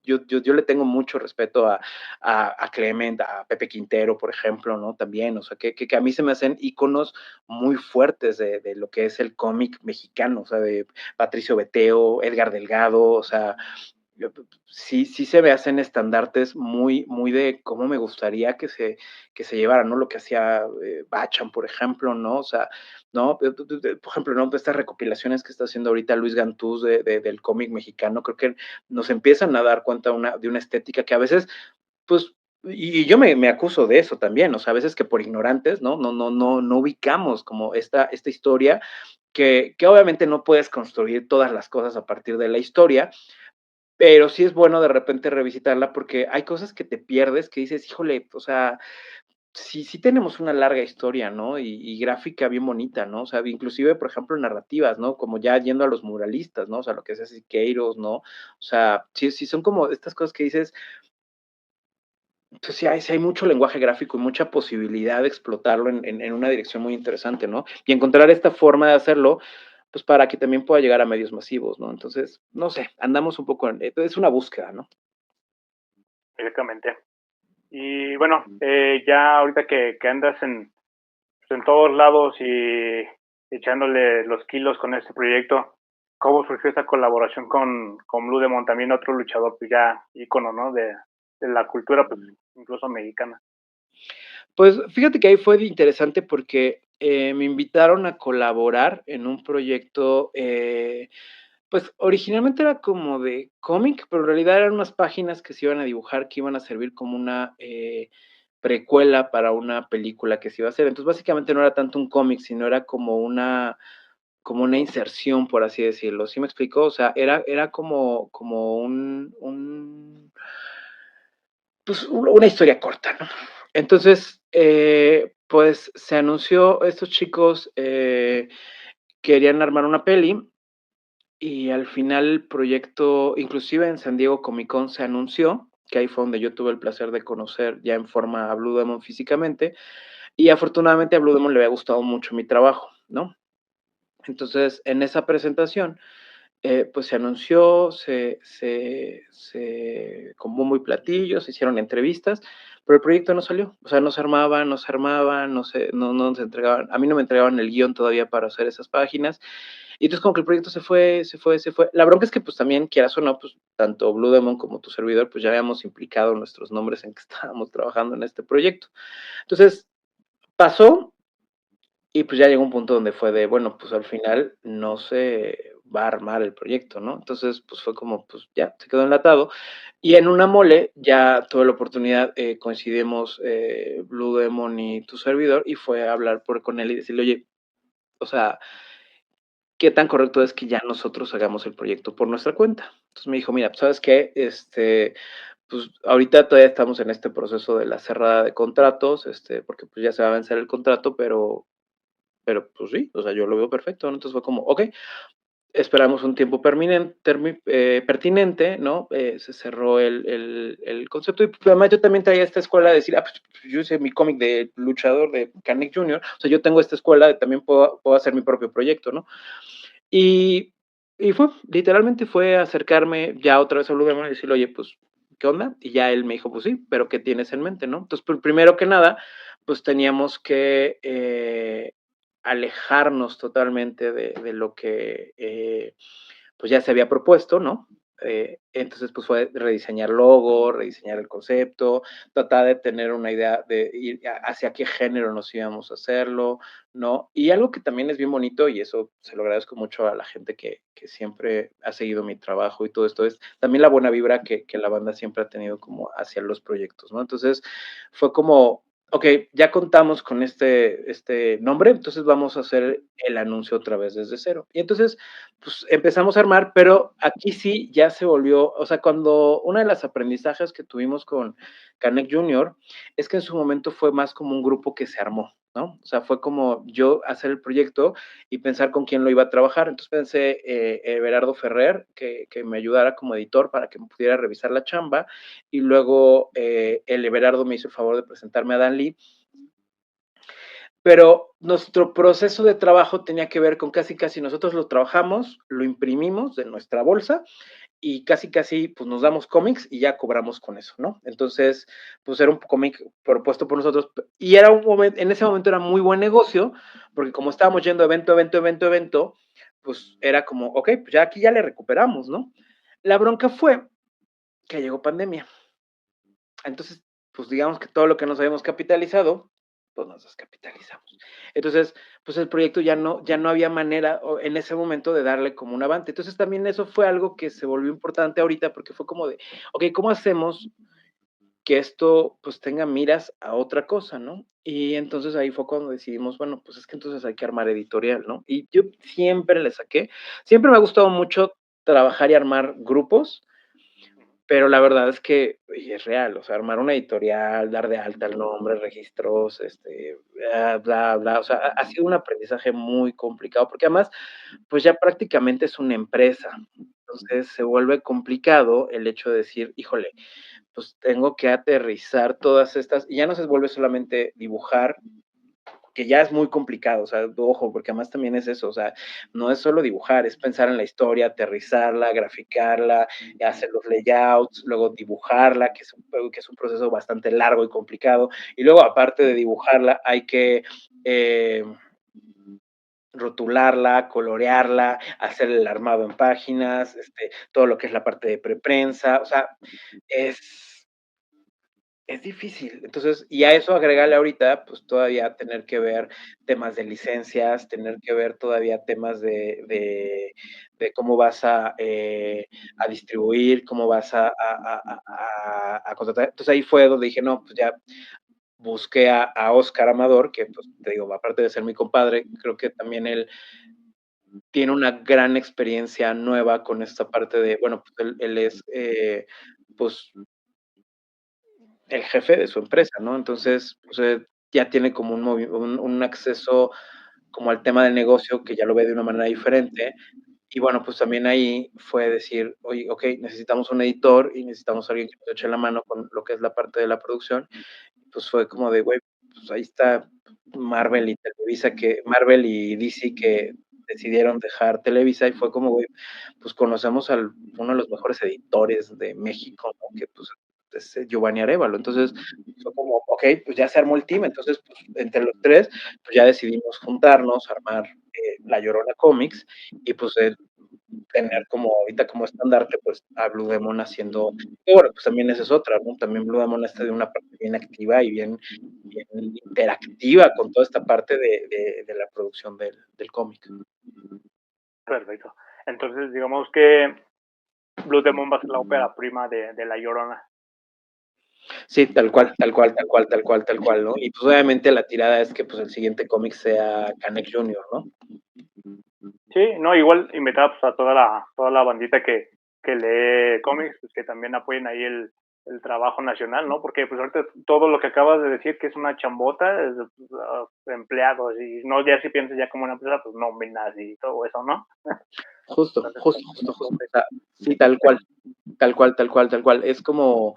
yo le tengo mucho respeto a Clement, a Pepe Quintero, por ejemplo, ¿no? También, o sea, que a mí se me hacen íconos muy fuertes de lo que es el cómic mexicano, o sea, de Patricio Beteo, Edgar Delgado, o sea, sí se me hacen estandartes muy de cómo me gustaría que se llevara, ¿no? Lo que hacía Bacham, por ejemplo, ¿no? O sea, ¿no? Por ejemplo, ¿no? Estas recopilaciones que está haciendo ahorita Luis Gantús del cómic mexicano, creo que nos empiezan a dar cuenta de una estética que a veces, pues, y yo me acuso de eso también, o sea, a veces que por ignorantes, ¿no? No ubicamos como esta historia que obviamente no puedes construir todas las cosas a partir de la historia, pero sí es bueno de repente revisitarla porque hay cosas que te pierdes que dices, híjole, o sea, sí tenemos una larga historia, ¿no? Y gráfica bien bonita, ¿no? O sea, inclusive, por ejemplo, narrativas, ¿no? Como ya yendo a los muralistas, ¿no? O sea, lo que es Siqueiros, ¿no? O sea, sí son como estas cosas que dices, pues sí hay mucho lenguaje gráfico y mucha posibilidad de explotarlo en una dirección muy interesante, ¿no? Y encontrar esta forma de hacerlo, pues para que también pueda llegar a medios masivos, ¿no? Entonces, no sé, andamos un poco es una búsqueda, ¿no? Exactamente. Y bueno, ya ahorita que andas pues, en todos lados y echándole los kilos con este proyecto, ¿cómo surgió esta colaboración con Blue Demon, también otro luchador pues ya ícono, ¿no? De la cultura, pues incluso mexicana? Pues fíjate que ahí fue interesante porque me invitaron a colaborar en un proyecto, pues originalmente era como de cómic, pero en realidad eran unas páginas que se iban a dibujar, que iban a servir como una precuela para una película que se iba a hacer. Entonces básicamente no era tanto un cómic, sino era como una inserción, por así decirlo. ¿Sí me explico? O sea, era como pues una historia corta, ¿no? Entonces, pues se anunció, estos chicos querían armar una peli y al final el proyecto, inclusive en San Diego Comic Con se anunció, que ahí fue donde yo tuve el placer de conocer ya en forma a Blue Demon físicamente, y afortunadamente a Blue Demon le había gustado mucho mi trabajo, ¿no? Entonces, en esa presentación, pues se anunció, con bombo y platillo, se hicieron entrevistas, pero el proyecto no salió, o sea, no se armaban, no se entregaban, a mí no me entregaban el guión todavía para hacer esas páginas, y entonces como que el proyecto se fue. La bronca es que pues también, quieras o no, pues tanto Blue Demon como tu servidor, pues ya habíamos implicado nuestros nombres en que estábamos trabajando en este proyecto. Entonces, pasó, y pues ya llegó un punto donde fue de, bueno, pues al final no se va a armar el proyecto, ¿no? Entonces, pues fue como, pues ya, se quedó enlatado. Y en una mole ya tuve la oportunidad, coincidimos Blue Demon y tu servidor, y fue a hablar con él y decirle, oye, O sea, ¿qué tan correcto es que ya nosotros hagamos el proyecto por nuestra cuenta? Entonces me dijo, mira, pues, ¿sabes qué? Pues ahorita todavía estamos en este proceso de la cerrada de contratos, porque pues ya se va a vencer el contrato, pero pues sí, o sea, yo lo veo perfecto, ¿no? Entonces fue como, ok, esperamos un tiempo pertinente, ¿no? Se cerró el concepto. Y pues, además yo también traía esta escuela de decir, pues yo hice mi cómic de luchador de Carnick Jr., o sea, yo tengo esta escuela, también puedo hacer mi propio proyecto, ¿no? Y, y literalmente fue acercarme ya otra vez a Luberman y decirle, oye, pues, ¿qué onda? Y ya él me dijo, pues sí, pero ¿qué tienes en mente, no? Entonces, pues, primero que nada, pues teníamos que alejarnos totalmente de lo que pues ya se había propuesto, ¿no? Entonces, pues fue rediseñar logo, rediseñar el concepto, tratar de tener una idea de ir hacia qué género nos íbamos a hacerlo, ¿no? Y algo que también es bien bonito, y eso se lo agradezco mucho a la gente que siempre ha seguido mi trabajo y todo esto, es también la buena vibra que la banda siempre ha tenido como hacia los proyectos, ¿no? Entonces, fue como, ok, ya contamos con este nombre, entonces vamos a hacer el anuncio otra vez desde cero. Y entonces, pues empezamos a armar, pero aquí sí ya se volvió, o sea, cuando una de las aprendizajes que tuvimos con Canek Junior es que en su momento fue más como un grupo que se armó, ¿no? O sea, fue como yo hacer el proyecto y pensar con quién lo iba a trabajar. Entonces pensé Everardo Ferrer, que me ayudara como editor para que me pudiera revisar la chamba, y luego el Everardo me hizo el favor de presentarme a Dan Lee, pero nuestro proceso de trabajo tenía que ver con casi nosotros lo trabajamos, lo imprimimos de nuestra bolsa y casi pues nos damos cómics y ya cobramos con eso, ¿no? Entonces, pues era un cómic propuesto por nosotros y era un momento, en ese momento era muy buen negocio, porque como estábamos yendo evento, pues era como, ok, pues ya aquí ya le recuperamos, ¿no? La bronca fue que llegó pandemia. Entonces, pues digamos que todo lo que nos habíamos capitalizado, pues nos descapitalizamos. Entonces, pues el proyecto ya no había manera en ese momento de darle como un avance. Entonces también eso fue algo que se volvió importante ahorita porque fue como de, ok, ¿cómo hacemos que esto pues tenga miras a otra cosa, ¿no? Y entonces ahí fue cuando decidimos, bueno, pues es que entonces hay que armar editorial, ¿no? Y yo siempre me ha gustado mucho trabajar y armar grupos, pero la verdad es que oye, es real, o sea, armar una editorial, dar de alta el nombre, registros, bla, bla, o sea, ha sido un aprendizaje muy complicado, porque además, pues ya prácticamente es una empresa. Entonces se vuelve complicado el hecho de decir, híjole, pues tengo que aterrizar todas estas, y ya no se vuelve solamente dibujar, que ya es muy complicado, o sea, ojo, porque además también es eso, o sea, no es solo dibujar, es pensar en la historia, aterrizarla, graficarla, hacer los layouts, luego dibujarla, que es un proceso bastante largo y complicado, y luego aparte de dibujarla, hay que rotularla, colorearla, hacer el armado en páginas, todo lo que es la parte de preprensa, o sea, es es difícil. Entonces, y a eso agregarle ahorita, pues todavía tener que ver temas de licencias, tener que ver todavía temas de cómo vas a distribuir, cómo vas a contratar. Entonces ahí fue donde dije, no, pues ya busqué a Oscar Amador, que pues te digo, aparte de ser mi compadre, creo que también él tiene una gran experiencia nueva con esta parte de, bueno, pues él es, pues el jefe de su empresa, ¿no? Entonces, pues, ya tiene como un acceso como al tema del negocio que ya lo ve de una manera diferente. Y bueno, pues también ahí fue decir, oye, ok, necesitamos un editor y necesitamos alguien que nos eche la mano con lo que es la parte de la producción. Pues fue como de, güey, pues ahí está Marvel y DC que decidieron dejar Televisa y fue como, güey, pues conocemos uno de los mejores editores de México, ¿no? Que pues es Giovanni Arévalo. Entonces fue como, ok, pues ya se armó el team. Entonces, pues entre los tres, pues ya decidimos juntarnos, armar La Llorona Comics y pues tener como ahorita como estandarte, pues a Blue Demon haciendo, y bueno, pues también esa es otra, ¿no? También Blue Demon está de una parte bien activa y bien interactiva con toda esta parte de la producción del cómic. Perfecto. Entonces, digamos que Blue Demon va a ser la ópera prima de La Llorona. Sí, tal cual, tal cual, tal cual, tal cual, tal cual, ¿no? Y pues obviamente la tirada es que pues el siguiente cómic sea Canek Jr., ¿no? Sí, no, igual invitar pues, a toda la bandita que lee cómics, pues que también apoyen ahí el trabajo nacional, ¿no? Porque pues ahorita todo lo que acabas de decir que es una chambota, es, empleados, y no ya si piensas ya como una empresa, pues nóminas y todo eso, ¿no? Justo, Entonces, justo, justo, justo. O sea, sí, tal cual, tal cual, tal cual, tal cual. Es como,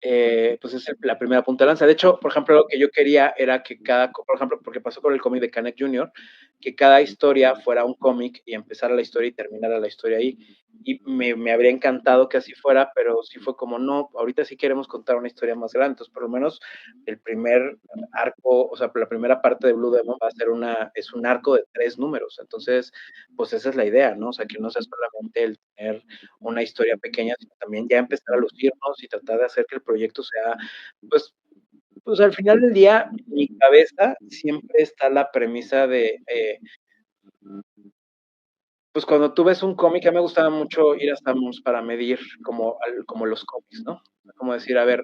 pues es la primera punta de lanza. De hecho, por ejemplo, lo que yo quería era que por ejemplo, porque pasó con el cómic de Canek Jr., que cada historia fuera un cómic y empezara la historia y terminara la historia ahí. Y me habría encantado que así fuera, pero sí fue como, no, ahorita sí queremos contar una historia más grande. Entonces, por lo menos el primer arco, o sea, la primera parte de Blue Demon va a ser es un arco de 3 números. Entonces, pues esa es la idea, ¿no? O sea, que no sea solamente el tener una historia pequeña, sino también ya empezar a lucirnos y tratar de hacer que el proyecto sea, pues, pues al final del día, en mi cabeza siempre está la premisa de, pues cuando tú ves un cómic, a mí me gustaba mucho ir a Sanborns para medir como los cómics, ¿no? Como decir, a ver,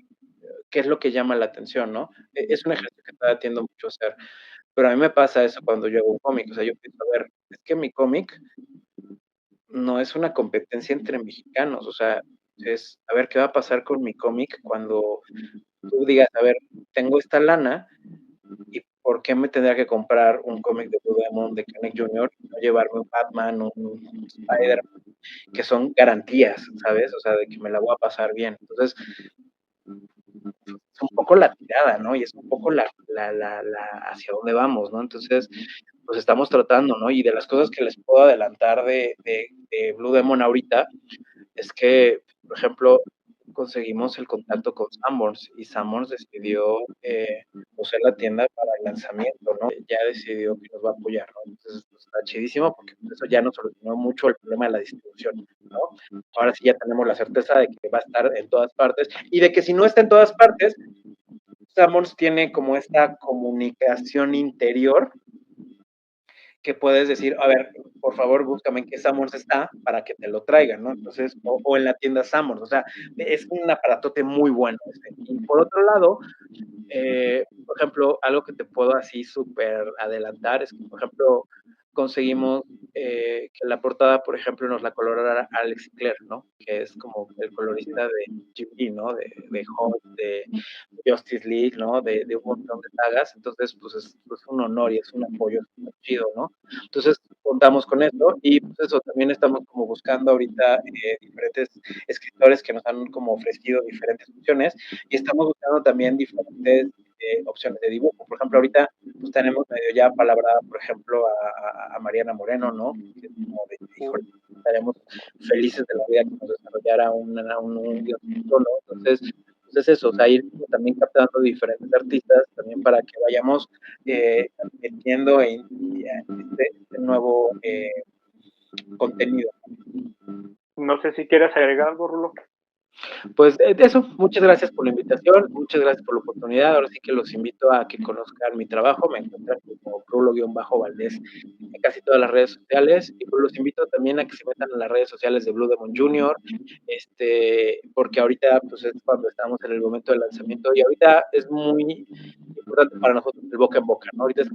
¿qué es lo que llama la atención, no? Es un ejercicio que todavía tiendo mucho a hacer, pero a mí me pasa eso cuando yo hago un cómic, o sea, yo pienso, a ver, es que mi cómic no es una competencia entre mexicanos, o sea, es a ver qué va a pasar con mi cómic cuando tú digas, a ver, tengo esta lana y por qué me tendría que comprar un cómic de Blue Demon de Kenneth Jr. y no llevarme un Batman, un Spider, que son garantías, ¿sabes? O sea, de que me la voy a pasar bien. Entonces, es un poco la tirada, ¿no? Y es un poco hacia dónde vamos, ¿no? Entonces, pues estamos tratando, ¿no? Y de las cosas que les puedo adelantar de Blue Demon ahorita, es que, por ejemplo, conseguimos el contacto con Sanborns y Sanborns decidió usar la tienda para el lanzamiento, ¿no? Ya decidió que nos va a apoyar, ¿no? Entonces, pues, está chidísimo porque eso ya nos solucionó mucho el problema de la distribución, ¿no? Ahora sí ya tenemos la certeza de que va a estar en todas partes y de que si no está en todas partes, Sanborns tiene como esta comunicación interior que puedes decir, a ver, por favor, búscame en qué Sanborns está para que te lo traigan, ¿no? Entonces, o en la tienda Sanborns, o sea, es un aparatote muy bueno. Y por otro lado, por ejemplo, algo que te puedo así súper adelantar es que, por ejemplo, conseguimos que la portada, por ejemplo, nos la colorara Alex Clare, ¿no? Que es como el colorista de GP, ¿no? De Hulk, de Justice League, ¿no? De un montón de sagas. Entonces, pues es un honor y es un apoyo súper chido, ¿no? Entonces, contamos con eso y pues eso, también estamos como buscando ahorita diferentes escritores que nos han como ofrecido diferentes opciones y estamos buscando también diferentes opciones de dibujo. Por ejemplo, ahorita pues tenemos medio ya palabrada, por ejemplo, a Mariana Moreno, ¿no? Que es como de, híjole, estaremos felices de la vida que nos desarrollara un guioncito, ¿no? Entonces, pues es eso, o sea, ir también captando diferentes artistas también para que vayamos metiendo en este nuevo contenido. no sé si quieres agregar algo, Rulo. Pues eso, muchas gracias por la invitación, muchas gracias por la oportunidad. Ahora sí que los invito a que conozcan mi trabajo. Me encuentran como Rulo-Valdés en casi todas las redes sociales. Y pues los invito también a que se metan en las redes sociales de Blue Demon Jr., porque ahorita pues es cuando estamos en el momento del lanzamiento y ahorita es muy importante para nosotros el boca en boca, ¿no? Ahorita es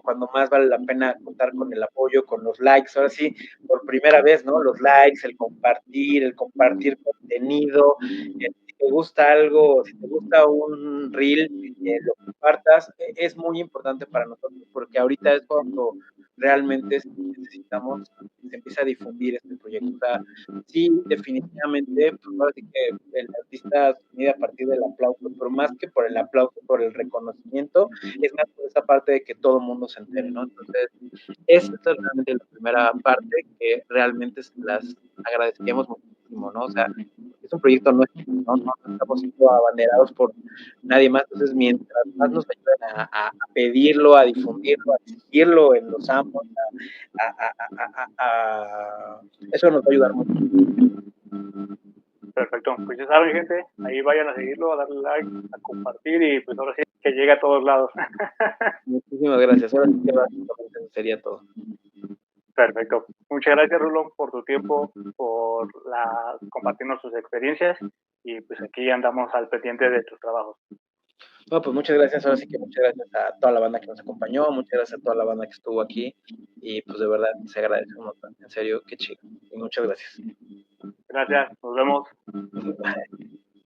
cuando más vale la pena contar con el apoyo, con los likes. Ahora sí, por primera vez, ¿no? Los likes, el compartir contenido, si te gusta algo, si te gusta un reel, lo compartas, es muy importante para nosotros, porque ahorita es cuando realmente necesitamos que se empiece a difundir este proyecto. O sea, sí, definitivamente, pues ahora sí que el artista se mide a partir del aplauso, pero más que por el aplauso, por el reconocimiento, es más por esa parte de que todo el mundo se entere, ¿no? Entonces, esa es realmente la primera parte que realmente se las agradecemos muchísimo, ¿no? O sea, es un proyecto nuestro, no estamos siendo abanderados por nadie más. Entonces, mientras más nos ayuden a pedirlo, a difundirlo, a exigirlo en los ambos, eso nos va a ayudar mucho. Perfecto, pues ya saben, gente, ahí vayan a seguirlo, a darle like, a compartir y pues ahora sí que llegue a todos lados. Muchísimas gracias. Ahora sí que básicamente sería todo. Perfecto. Muchas gracias, Rulo, por tu tiempo, por compartirnos tus experiencias y pues aquí andamos al pendiente de tus trabajos. No, pues muchas gracias, ahora sí que muchas gracias a toda la banda que nos acompañó, muchas gracias a toda la banda que estuvo aquí y pues de verdad se agradece un montón, en serio, qué chido y muchas gracias. Gracias, nos vemos.